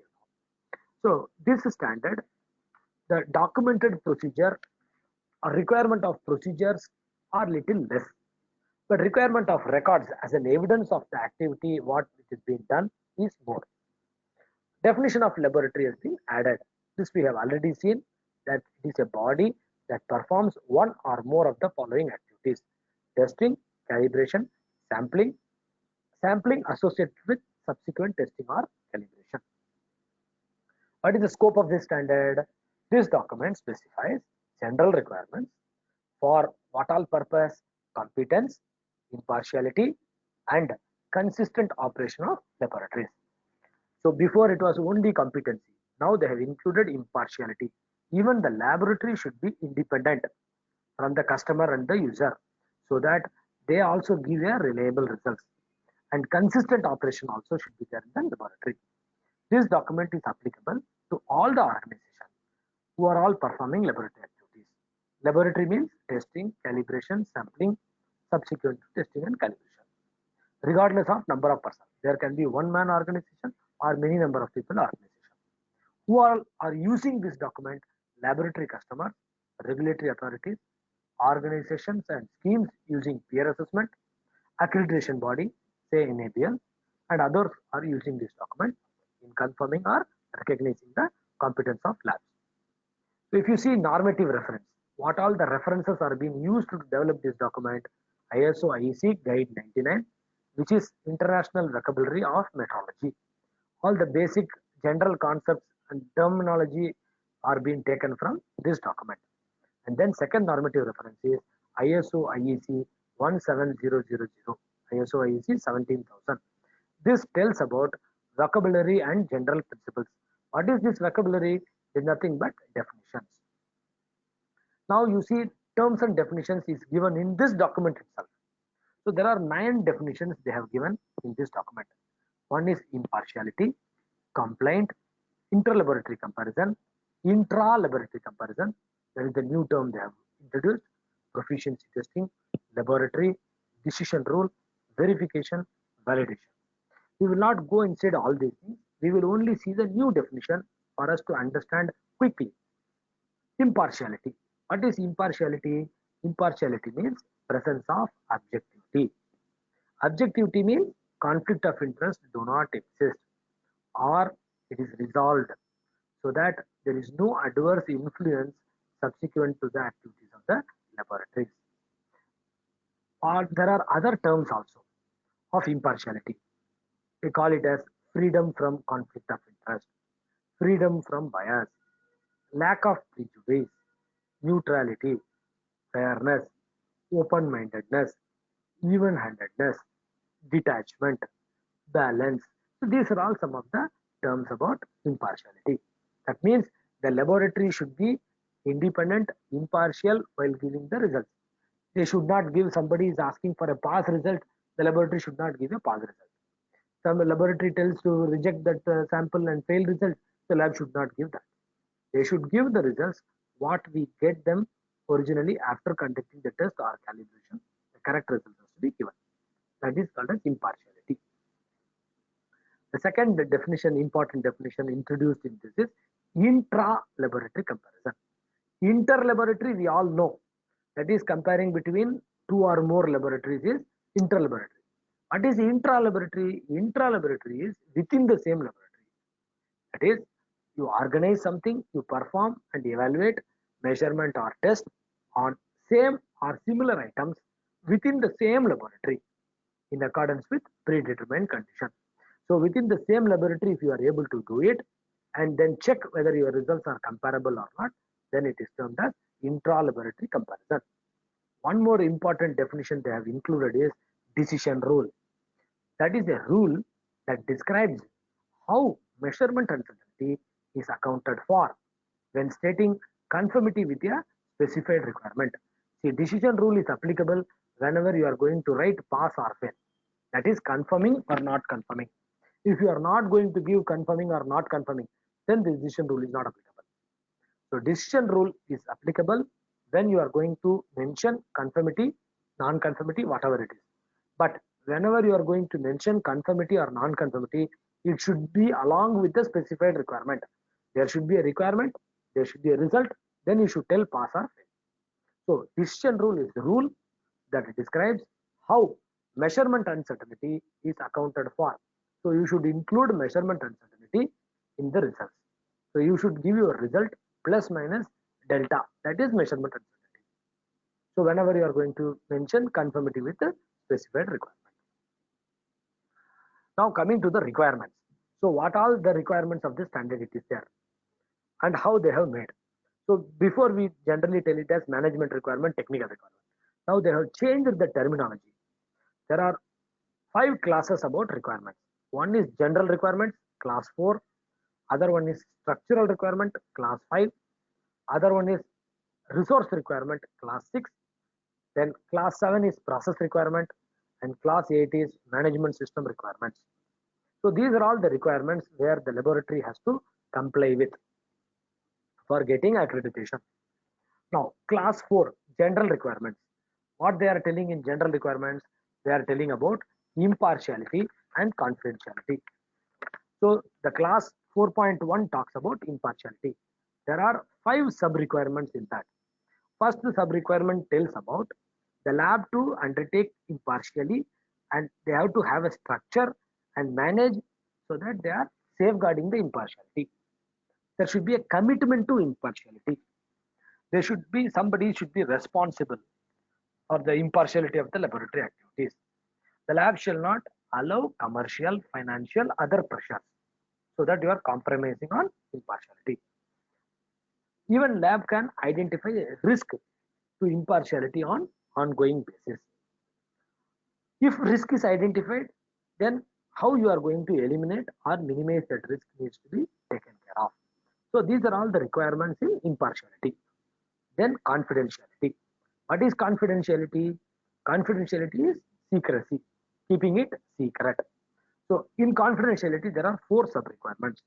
Speaker 1: So, this standard, the documented procedure or requirement of procedures are little less, but requirement of records as an evidence of the activity what it is being done is more. Definition of laboratory has been added. This we have already seen that it is a body that performs one or more of the following activities: testing, calibration, sampling, sampling associated with subsequent testing or calibration. What is the scope of this standard? This document specifies general requirements for what all purpose: competence, impartiality, and consistent operation of laboratories. So before it was only competency. Now they have included impartiality. Even the laboratory should be independent from the customer and the user so that they also give a reliable results. And consistent operation also should be there in the laboratory. This document is applicable to all the organizations who are all performing laboratory activities. Laboratory means testing, calibration, sampling, subsequent testing and calibration. Regardless of number of persons, there can be one man organization or many number of people organization. Who all are using this document? Laboratory customers, regulatory authorities, organizations and schemes using peer assessment, accreditation body, say NABL, and others are using this document in confirming or recognizing the competence of labs. So if you see normative reference, what all the references are being used to develop this document: ISO IEC Guide 99, which is international vocabulary of metrology. All the basic general concepts and terminology are being taken from this document. And then second normative reference is ISO IEC 17000, ISO IEC 17000. This tells about vocabulary and general principles. What is this vocabulary? It is nothing but definitions. Now you see terms and definitions is given in this document itself. So there are 9 definitions they have given in this document. One is impartiality, complaint, interlaboratory comparison, intra-laboratory comparison. That is the new term they have introduced. Proficiency testing, laboratory, decision rule, verification, validation. We will not go inside all these things. We will only see the new definition for us to understand quickly. Impartiality. What is impartiality? Impartiality means presence of objectivity. Objectivity means conflict of interest do not exist or it is resolved so that there is no adverse influence subsequent to the activities of the laboratories. Or there are other terms also of impartiality. We call it as freedom from conflict of interest, freedom from bias, lack of prejudice, neutrality, fairness, open-mindedness, even-handedness, detachment, balance. So these are all some of the terms about impartiality. That means the laboratory should be independent, impartial while giving the results. They should not give, somebody is asking for a pass result, the laboratory should not give a pass result. Some laboratory tells to reject that sample and fail result, the lab should not give that. They should give the results what we get them originally after conducting the test or calibration. The correct result has to be given. That is called as impartiality. The second definition, important definition introduced in this is intra-laboratory comparison. Inter-laboratory we all know, that is comparing between 2 or more laboratories is inter-laboratory. What is intra-laboratory? Intra-laboratory is within the same laboratory. That is, you organize something, you perform and evaluate measurement or test on same or similar items within the same laboratory in accordance with predetermined condition. So within the same laboratory, if you are able to do it and then check whether your results are comparable or not, then it is termed as intra-laboratory comparison. One more important definition they have included is decision rule. That is a rule that describes how measurement uncertainty is accounted for when stating conformity with a specified requirement. See, decision rule is applicable whenever you are going to write pass or fail. That is confirming or not confirming. If you are not going to give confirming or not confirming, then the decision rule is not applicable. So decision rule is applicable when you are going to mention conformity, non-conformity, whatever it is. But whenever you are going to mention conformity or non-conformity, it should be along with the specified requirement. There should be a requirement, there should be a result, then you should tell pass or fail. So decision rule is the rule that describes how measurement uncertainty is accounted for. So you should include measurement uncertainty in the results. So you should give your result plus minus delta, that is measurement uncertainty. So whenever you are going to mention conformity with the specified requirement. Now coming to the requirements. So what all the requirements of the standard it is there and how they have made. So before we generally tell it as management requirement, technical requirement. Now they have changed the terminology. There are 5 classes about requirements. One is general requirements, class 4. Other one is structural requirement, class 5. Other one is resource requirement, class 6. Then class 7 is process requirement, and class 8 is management system requirements. So these are all the requirements where the laboratory has to comply with for getting accreditation. Now, class 4, general requirements. What they are telling in general requirements, they are telling about impartiality and confidentiality. So the class 4.1 talks about impartiality. There are 5 sub-requirements in that. First sub-requirement tells about the lab to undertake impartially, and they have to have a structure and manage so that they are safeguarding the impartiality. There should be a commitment to impartiality. There should be somebody should be responsible for the impartiality of the laboratory activities. The lab shall not allow commercial, financial, other pressures so that you are compromising on impartiality. Even lab can identify a risk to impartiality on ongoing basis. If risk is identified, then how you are going to eliminate or minimize that risk needs to be taken care of. So these are all the requirements in impartiality. Then confidentiality. What is confidentiality? Confidentiality is secrecy, keeping it secret. So in confidentiality, there are 4 sub-requirements.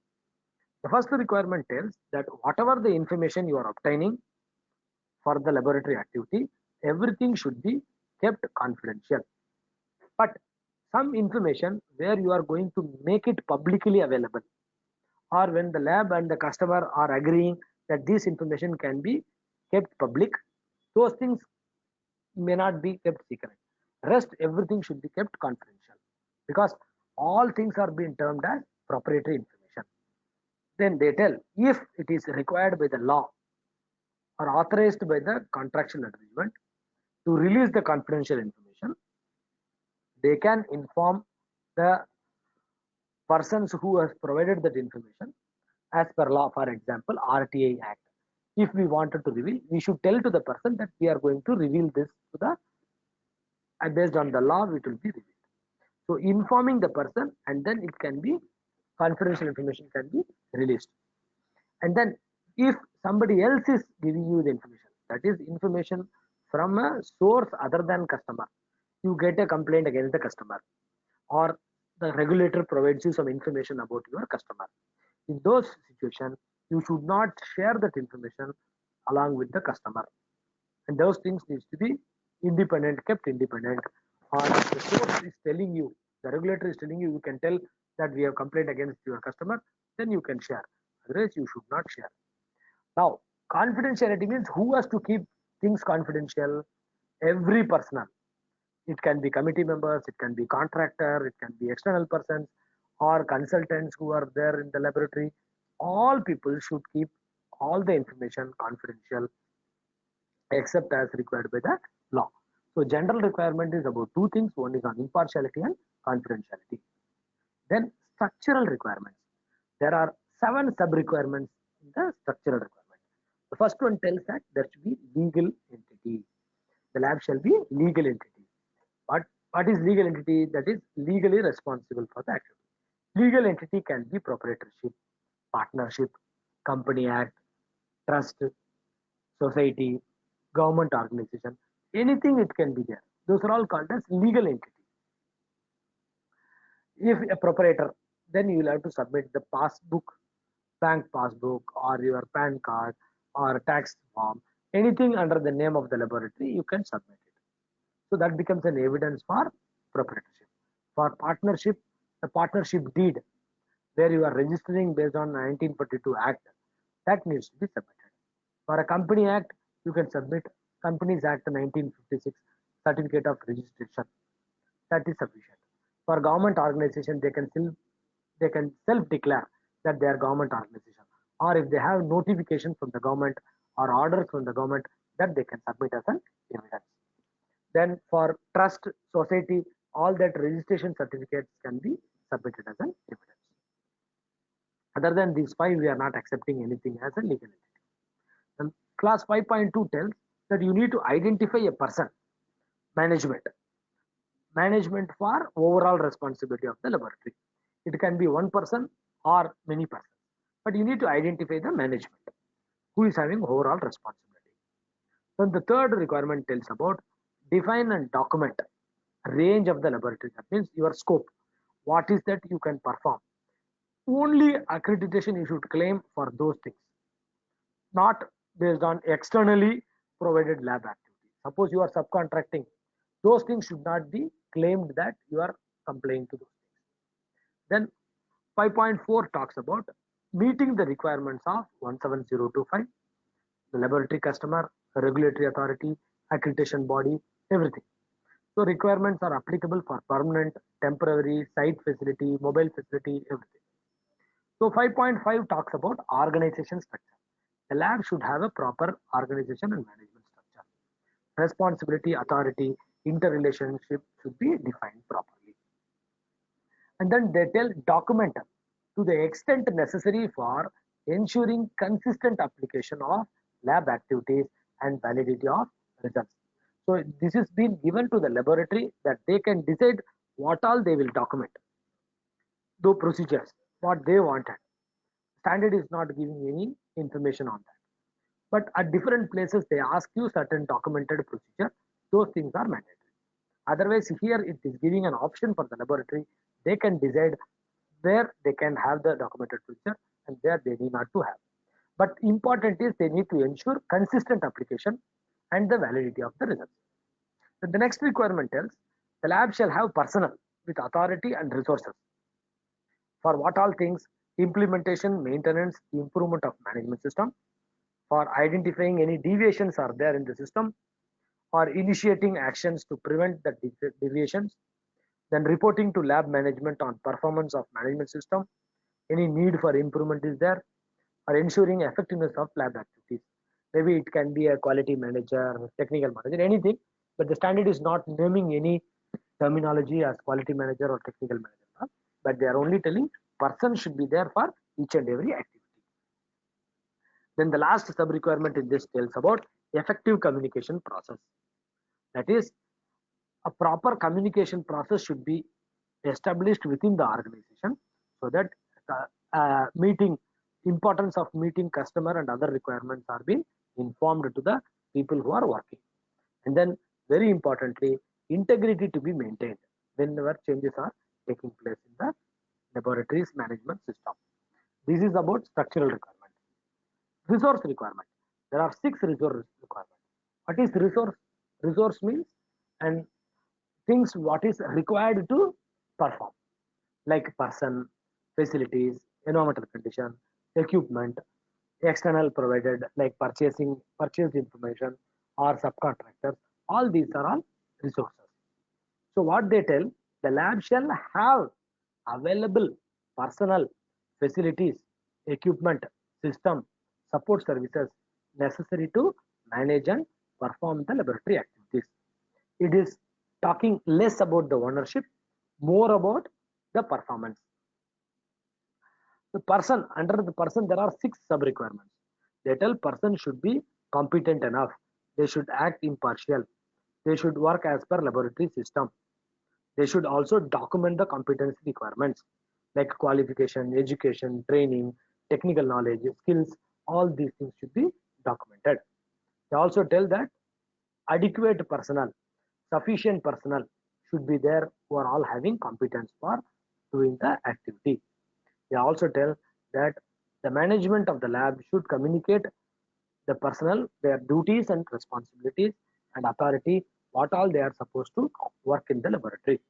Speaker 1: The first requirement tells that whatever the information you are obtaining for the laboratory activity, everything should be kept confidential. But some information where you are going to make it publicly available, or when the lab and the customer are agreeing that this information can be kept public, those things may not be kept secret. Rest everything should be kept confidential because all things are being termed as proprietary information. Then they tell if it is required by the law or authorized by the contractual agreement to release the confidential information, they can inform the persons who has provided that information as per law. For example, RTI Act. If we wanted to reveal, we should tell to the person that we are going to reveal this to the, and based on the law, it will be revealed. So informing the person, and then it can be confidential information can be released. And then if somebody else is giving you the information, that is information from a source other than customer, you get a complaint against the customer, or the regulator provides you some information about your customer. In those situations, you should not share that information along with the customer. And those things needs to be independent, kept independent. Or the source is telling you, the regulator is telling you, you can tell that we have complaint against your customer, then you can share. Otherwise, you should not share. Now, confidentiality means who has to keep things confidential? Every personnel. It can be committee members, it can be contractor, it can be external persons or consultants who are there in the laboratory. All people should keep all the information confidential except as required by the law. So general requirement is about 2 things. One is on impartiality and confidentiality. Then structural requirements. There are 7 sub requirements in the structural requirement. The first one tells that there should be legal entity. The lab shall be legal entity. What, what is legal entity? That is legally responsible for the activity. Legal entity can be proprietorship, partnership, company act, trust, society, government organization, anything it can be there. Those are all called as legal entity. If a proprietor, then you will have to submit the passbook, bank passbook, or your PAN card, or tax form, anything under the name of the laboratory, you can submit it. So that becomes an evidence for proprietorship. For partnership, the partnership deed, where you are registering based on 1942 Act, that needs to be submitted. For a company act, you can submit Companies Act 1956 certificate of registration. That is sufficient. For government organization, they can self declare that they are government organization, or if they have notification from the government or orders from the government, that they can submit as an evidence. Then for trust, society, all that registration certificates can be submitted as an evidence. Other than these five, we are not accepting anything as a legal entity. And class 5.2 tells that you need to identify a person, management, management for overall responsibility of the laboratory. It can be one person or many persons, but you need to identify the management who is having overall responsibility. Then the third requirement tells about define and document range of the laboratory. That means your scope. What is that you can perform? Only accreditation you should claim for those things, not based on externally provided lab activity. Suppose you are subcontracting, those things should not be claimed that you are complying to those things. Then 5.4 talks about meeting the requirements of 17025, the laboratory customer, regulatory authority, accreditation body, everything. So requirements are applicable for permanent, temporary, site facility, mobile facility, everything. So 5.5 talks about organization structure. The lab should have a proper organization and management structure. Responsibility, authority, interrelationship should be defined properly. And then they tell document to the extent necessary for ensuring consistent application of lab activities and validity of results. So this is been given to the laboratory that they can decide what all they will document, though procedures, what they wanted. Standard is not giving any information on that. But at different places, they ask you certain documented procedure. Those things are mandatory. Otherwise, here it is giving an option for the laboratory. They can decide where they can have the documented procedure and where they need not to have. But important is they need to ensure consistent application and the validity of the results. So the next requirement tells the lab shall have personnel with authority and resources for what all things: implementation, maintenance, improvement of management system, for identifying any deviations are there in the system, or initiating actions to prevent the deviations, then reporting to lab management on performance of management system, any need for improvement is there, or ensuring effectiveness of lab activities. Maybe it can be a quality manager, technical manager, anything, but the standard is not naming any terminology as quality manager or technical manager, but they are only telling person should be there for each and every activity. Then the last sub requirement in this tells about effective communication process. That is, a proper communication process should be established within the organization so that meeting importance of meeting customer and other requirements are being informed to the people who are working. And then very importantly, integrity to be maintained whenever changes are taking place in the laboratories management system. This is about structural requirement. Resource requirement. There are 6 resource requirements. What is resource? Resource means and things what is required to perform, like person, facilities, environmental condition, equipment, external provided like purchased information or subcontractors. All these are all resources. So what they tell, the lab shall have available personnel, facilities, equipment, system, support services necessary to manage and perform the laboratory activities. It is talking less about the ownership, more about the performance. The person, under the person, there are 6 sub requirements. They tell person should be competent enough. They should act impartial. They should work as per laboratory system. They should also document the competency requirements like qualification, education, training, technical knowledge, skills. All these things should be documented. They also tell that adequate personnel, sufficient personnel should be there who are all having competence for doing the activity. They also tell that the management of the lab should communicate the personnel their duties and responsibilities and authority, what all they are supposed to work in the laboratory.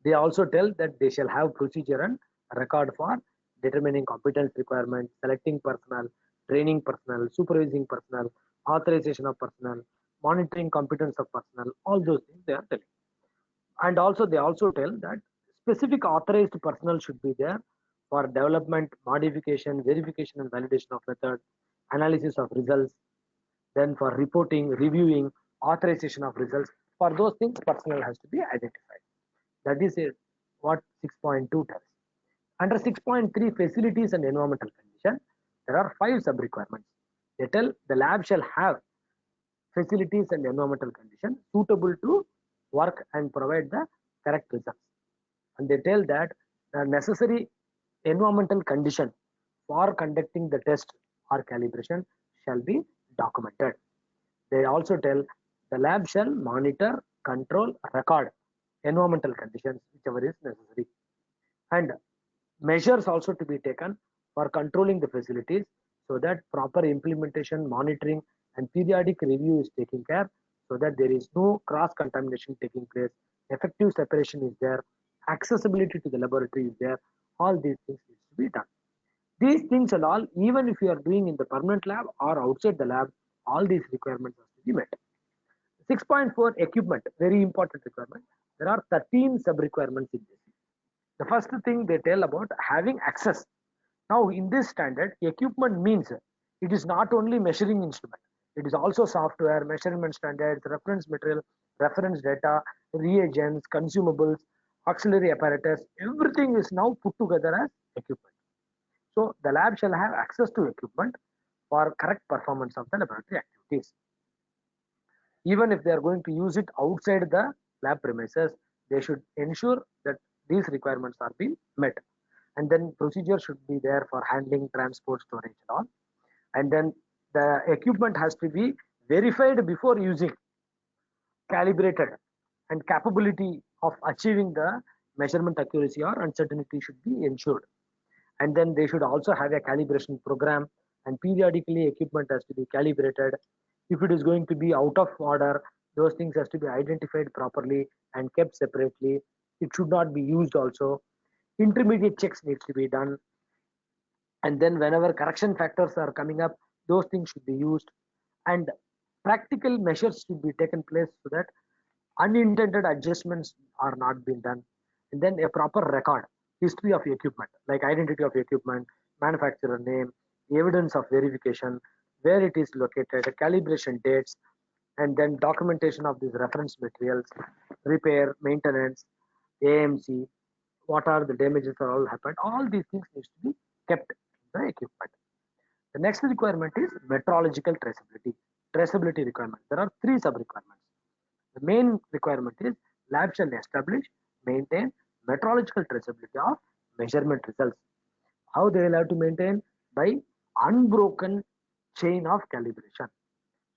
Speaker 1: They also tell that they shall have procedure and record for determining competence requirements, selecting personnel, training personnel, supervising personnel, authorization of personnel, monitoring competence of personnel, all those things they are telling. And also they also tell that specific authorized personnel should be there for development, modification, verification and validation of method, analysis of results, then for reporting, reviewing, authorization of results. For those things, personnel has to be identified. That is it, what 6.2 tells. Under 6.3 facilities and environmental condition, there are 5 sub requirements. They tell the lab shall have facilities and environmental condition suitable to work and provide the correct results. And they tell that the necessary environmental condition for conducting the test or calibration shall be documented. They also tell the lab shall monitor, control, record environmental conditions whichever is necessary, and measures also to be taken for controlling the facilities so that proper implementation, monitoring and periodic review is taken care so that there is no cross contamination taking place, effective separation is there, accessibility to the laboratory is there. All these things needs to be done. These things and all, even if you are doing in the permanent lab or outside the lab, all these requirements have to be met. 6.4 equipment, very important requirement. There are 13 sub requirements in this. The first thing they tell about having access. Now in this standard, equipment means it is not only measuring instrument, it is also software, measurement standards, reference material, reference data, reagents, consumables, auxiliary apparatus, everything is now put together as equipment. So the lab shall have access to equipment for correct performance of the laboratory activities. Even if they are going to use it outside the lab premises, they should ensure that these requirements are being met. And then procedure should be there for handling, transport, storage and all. And then the equipment has to be verified before using, calibrated, and capability of achieving the measurement accuracy or uncertainty should be ensured. And then they should also have a calibration program, and periodically equipment has to be calibrated. If it is going to be out of order, those things has to be identified properly and kept separately. It should not be used also. Intermediate checks needs to be done, and then whenever correction factors are coming up, those things should be used, and practical measures should be taken place so that unintended adjustments are not being done. And then a proper record, history of equipment like identity of equipment, manufacturer name, evidence of verification, where it is located, calibration dates, and then documentation of these reference materials, repair, maintenance, AMC, what are the damages are all happened. All these things needs to be kept in the equipment. The next requirement is metrological traceability. Traceability requirement. There are 3 sub requirements. The main requirement is lab shall establish, maintain metrological traceability of measurement results. How they will have to maintain? By unbroken chain of calibration.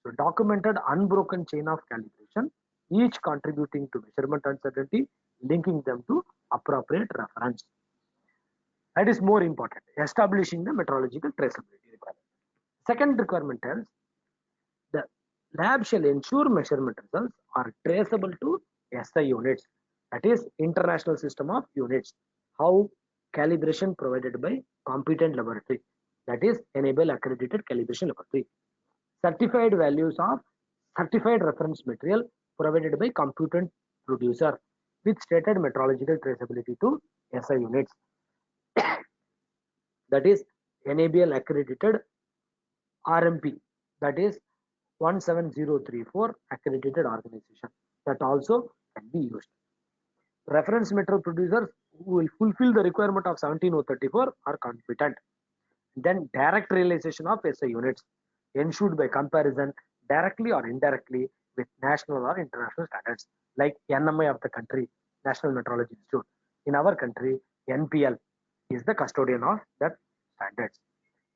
Speaker 1: So documented unbroken chain of calibration, each contributing to measurement uncertainty, linking them to appropriate reference. That is more important, establishing the metrological traceability requirement. Second requirement tells the lab shall ensure measurement results are traceable to SI units, that is International System of Units. How? Calibration provided by competent laboratory, that is enable accredited calibration laboratory. Certified values of certified reference material provided by competent producer with stated metrological traceability to SI units, that is enable accredited RMP, that is 17034 accredited organization, that also can be used. Reference material producers who will fulfill the requirement of 17034 are competent. Then direct realization of SI units ensured by comparison directly or indirectly with national or international standards like NMI of the country, National Metrology Institute. In our country, NPL is the custodian of that standards.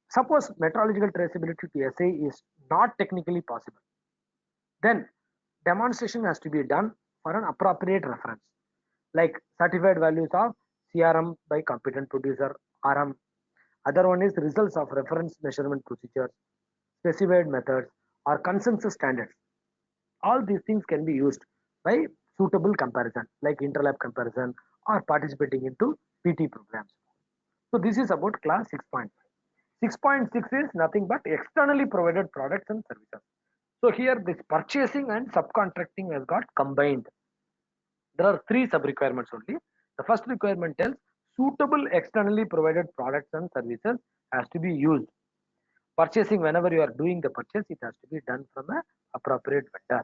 Speaker 1: Suppose metrological traceability to SI is not technically possible, then demonstration has to be done for an appropriate reference, like certified values of CRM by competent producer, RM. Other one is results of reference measurement procedures, specified methods, or consensus standards. All these things can be used by suitable comparison, like interlab comparison or participating into PT programs. So this is about class 6.5. 6.6 is nothing but externally provided products and services. So here this purchasing and subcontracting has got combined. There are three sub requirements only. The first requirement tells suitable externally provided products and services has to be used. Purchasing, whenever you are doing the purchase, it has to be done from a appropriate vendor.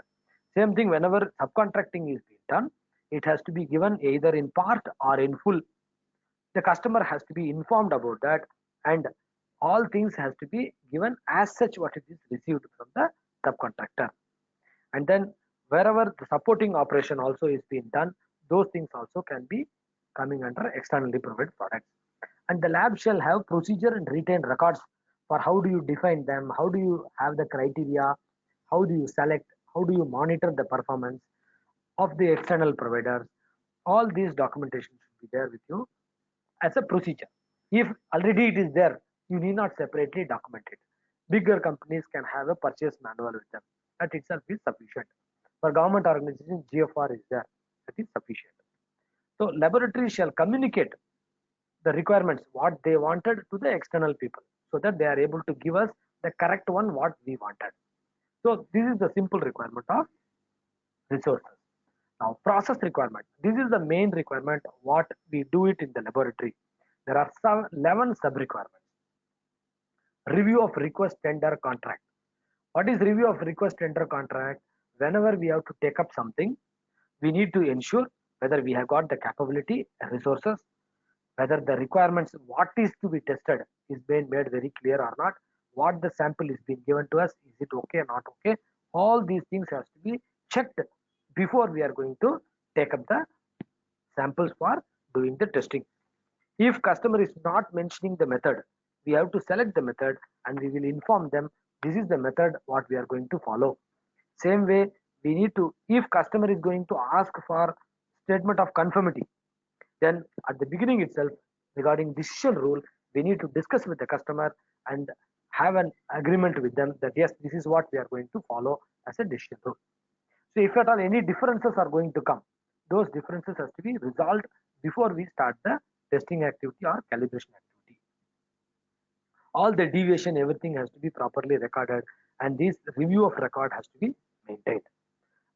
Speaker 1: Same thing, whenever subcontracting is being done, it has to be given either in part or in full. The customer has to be informed about that, and all things has to be given as such what it is received from the subcontractor. And then wherever the supporting operation also is being done, those things also can be coming under externally provided products. And the lab shall have procedure and retain records for how do you define them, how do you have the criteria, how do you select, how do you monitor the performance of the external providers. All these documentation should be there with you as a procedure. If already it is there, you need not separately document it. Bigger companies can have a purchase manual with them. That itself is sufficient. For government organizations, GFR is there. That is sufficient. So laboratories shall communicate the requirements, what they wanted to the external people, so that they are able to give us the correct one, what we wanted. So this is the simple requirement of resources. Now process requirement. This is the main requirement, what we do it in the laboratory. There are 11 sub requirements. Review of request tender contract. What is review of request tender contract? Whenever we have to take up something, we need to ensure whether we have got the capability and resources, whether the requirements, what is to be tested is being made very clear or not, what the sample is being given to us, is it okay or not okay. All these things has to be checked before we are going to take up the samples for doing the testing. If customer is not mentioning the method, we have to select the method and we will inform them this is the method what we are going to follow. Same way, we need to, if customer is going to ask for statement of conformity, then at the beginning itself, regarding decision rule, we need to discuss with the customer and have an agreement with them that yes, this is what we are going to follow as a decision rule. So if at all any differences are going to come, those differences has to be resolved before we start the testing activity or calibration activity. All the deviation, everything has to be properly recorded, and this review of record has to be maintained.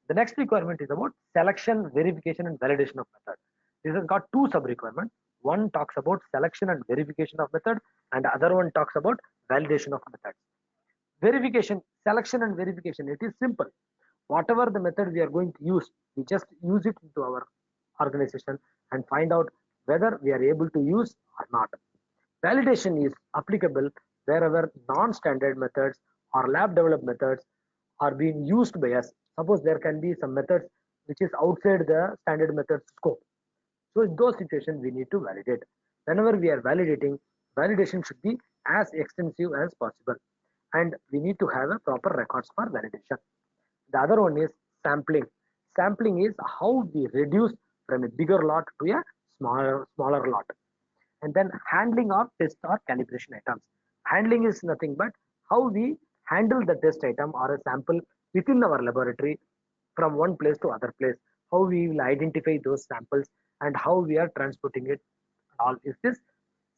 Speaker 1: The next requirement is about selection, verification, and validation of method. This has got two sub requirements. One talks about selection and verification of method, and the other one talks about validation of methods. Verification, selection, and verification. It is simple. Whatever the method we are going to use, we just use it into our organization and find out whether we are able to use or not. Validation is applicable wherever non-standard methods or lab developed methods are being used by us. Suppose there can be some methods which is outside the standard method scope. So in those situations, we need to validate. Whenever we are validating, validation should be as extensive as possible. And we need to have a proper records for validation. The other one is sampling. Sampling is how we reduce from a bigger lot to a smaller lot. And then handling of test or calibration items. Handling is nothing but how we handle the test item or a sample within our laboratory from one place to other place, how we will identify those samples and how we are transporting it. All is this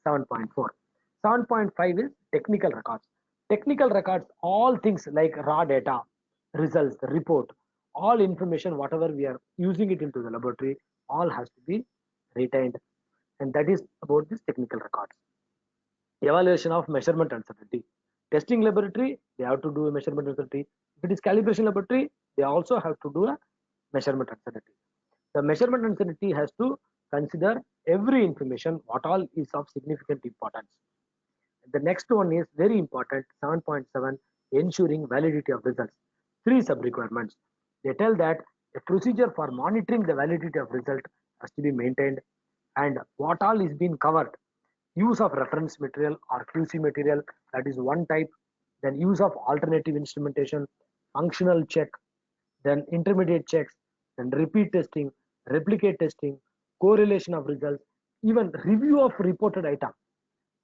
Speaker 1: 7.4. 7.5 is technical records. Technical records, all things like raw data, results, report, all information, whatever we are using it into the laboratory, all has to be retained. And that is about this technical records. Evaluation of measurement uncertainty. Testing laboratory, they have to do a measurement uncertainty. If it is calibration laboratory, they also have to do a measurement uncertainty. The measurement uncertainty has to consider every information, what all is of significant importance. The next one is very important, 7.7, ensuring validity of results. Three sub-requirements. They tell that a procedure for monitoring the validity of result has to be maintained, and what all is being covered. Use of reference material or QC material, that is one type. Then use of alternative instrumentation, functional check, then intermediate checks, then repeat testing, replicate testing, correlation of results, even review of reported item,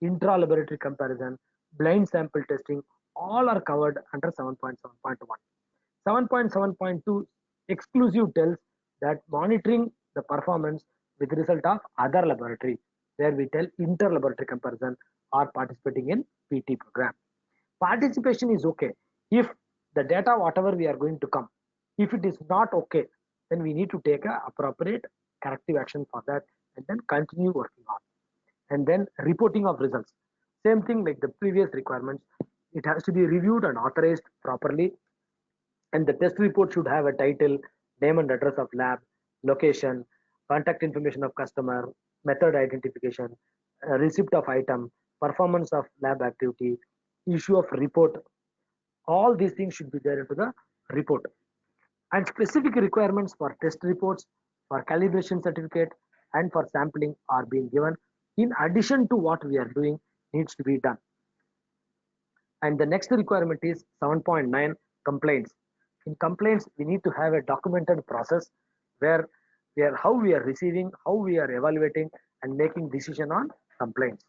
Speaker 1: intra-laboratory comparison, blind sample testing, all are covered under 7.7.1. 7.7.2 exclusive tells that monitoring the performance with result of other laboratory, where we tell inter-laboratory comparison or participating in PT program. Participation is okay if the data whatever we are going to come, if it is not okay, then we need to take a appropriate corrective action for that and then continue working on. And then reporting of results, same thing like the previous requirements, it has to be reviewed and authorized properly, and the test report should have a title, name and address of lab, location, contact information of customer, method identification, receipt of item, performance of lab activity, issue of report. All these things should be there into the report. And specific requirements for test reports, for calibration certificate, and for sampling are being given in addition to what we are doing needs to be done. And the next requirement is 7.9, complaints. In complaints, we need to have a documented process where we are how we are receiving, how we are evaluating, and making decision on complaints.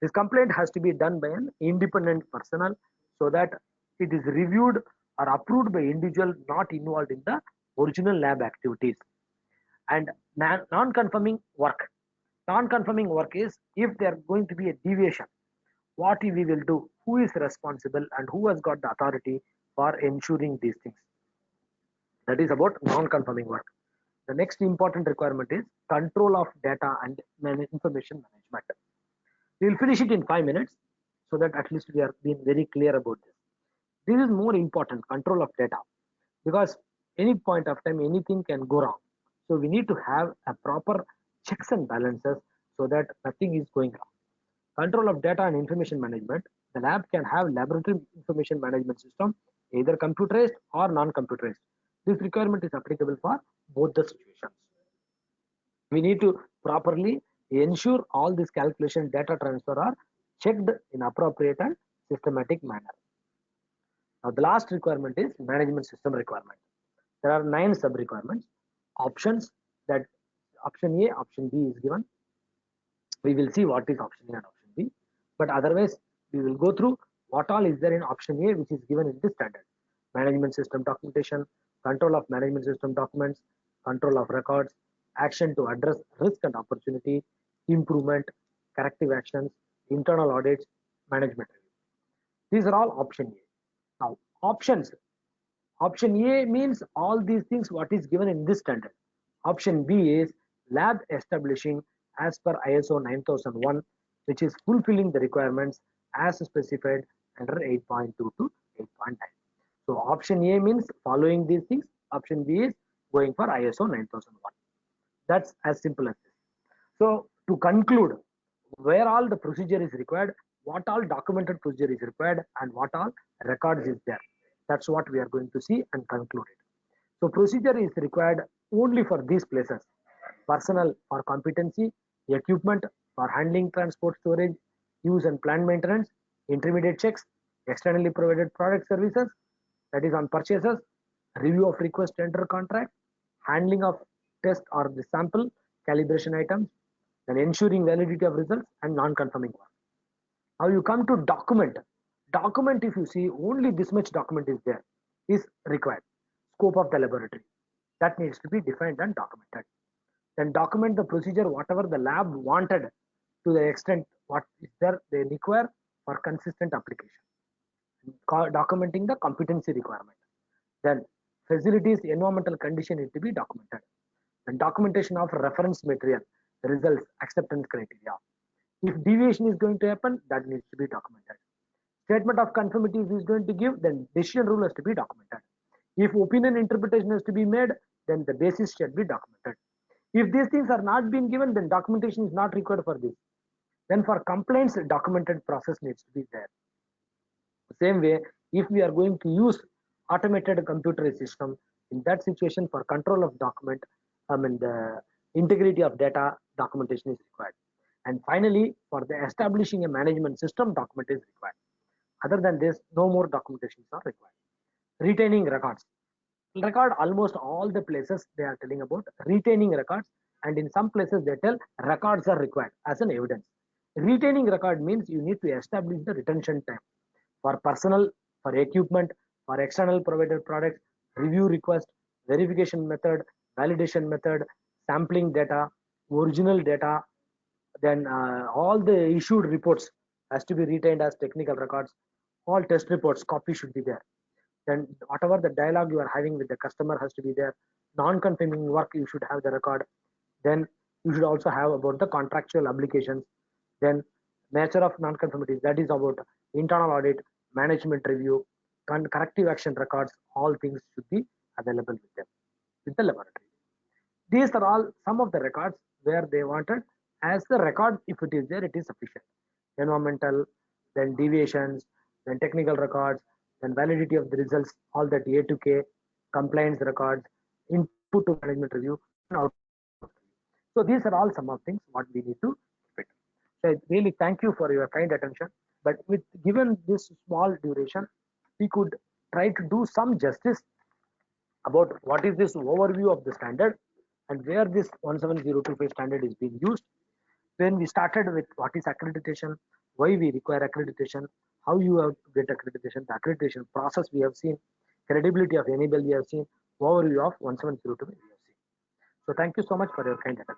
Speaker 1: This complaint has to be done by an independent personnel so that it is reviewed or approved by individual not involved in the original lab activities. And non-conforming work. Non-conforming work is if there are going to be a deviation, what we will do, who is responsible, and who has got the authority for ensuring these things. That is about non-conforming work. The next important requirement is control of data and information management. We will finish it in 5 minutes so that at least we are being very clear about this. This is more important, control of data, because any point of time anything can go wrong. So we need to have a proper checks and balances so that nothing is going wrong. Control of data and information management. The lab can have laboratory information management system, either computerized or non-computerized. This requirement is applicable for both the situations. We need to properly ensure all these calculation data transfer are checked in appropriate and systematic manner. Now the last requirement is management system requirement. There are 9 sub requirements. Options, that option A, option B is given. We will see what is option A and option B, but otherwise we will go through what all is there in option A which is given in this standard. Management system documentation, control of management system documents, control of records, action to address risk and opportunity, improvement, corrective actions, internal audits, management review. These are all option A. Now options. Option A means all these things what is given in this standard. Option B is lab establishing as per ISO 9001, which is fulfilling the requirements as specified under 8.2 to 8.9. So option A means following these things. Option B is going for ISO 9001. That's as simple as this. So to conclude, where all the procedure is required, what all documented procedure is required, and what all records is there. That's what we are going to see and conclude it. So procedure is required only for these places. Personnel for competency, equipment for handling, transport, storage, use and plant maintenance, intermediate checks, externally provided product services, that is on purchases, review of request tender contract, handling of test or the sample, calibration items, then ensuring validity of results and non-conforming work. Now you come to document. Document, if you see only this much document is there, is required. Scope of the laboratory, that needs to be defined and documented. Then document the procedure whatever the lab wanted to the extent what is there they require for consistent application. Documenting the competency requirement. Then facilities environmental condition need to be documented. Then documentation of reference material, results, acceptance criteria. If deviation is going to happen, that needs to be documented. Statement of conformity is going to give, then decision rule has to be documented. If opinion interpretation has to be made, then the basis should be documented. If these things are not being given, then documentation is not required for this. Then for complaints, documented process needs to be there. Same way, if we are going to use automated computer system, in that situation for control of document, the integrity of data, documentation is required. And finally, for the establishing a management system, document is required. Other than this, no more documentations are required. Retaining records. Record almost all the places they are telling about retaining records, and in some places they tell records are required as an evidence. Retaining record means you need to establish the retention time for personal, for equipment, for external provided products, review request, verification method, validation method, sampling data, original data, then all the issued reports has to be retained as technical records. All test reports copy should be there. Then whatever the dialogue you are having with the customer has to be there. Non-conforming work you should have the record. Then you should also have about the contractual obligations. Then nature of non-conformities, that is about internal audit, management review, corrective action records. All things should be available with them, with the laboratory. These are all some of the records where they wanted as the record. If it is there, it is sufficient. Environmental, then deviations, then technical records, then validity of the results, all that A to K, compliance records, input to management review, then output to review. So these are all some of things what we need to keep it. So I really thank you for your kind attention. But with given this small duration, we could try to do some justice about what is this overview of the standard and where this 17025 standard is being used. When we started with what is accreditation, why we require accreditation, how you have to get accreditation, the accreditation process we have seen, credibility of enable we have seen, overview of 17025 we have seen. So thank you so much for your kind attention.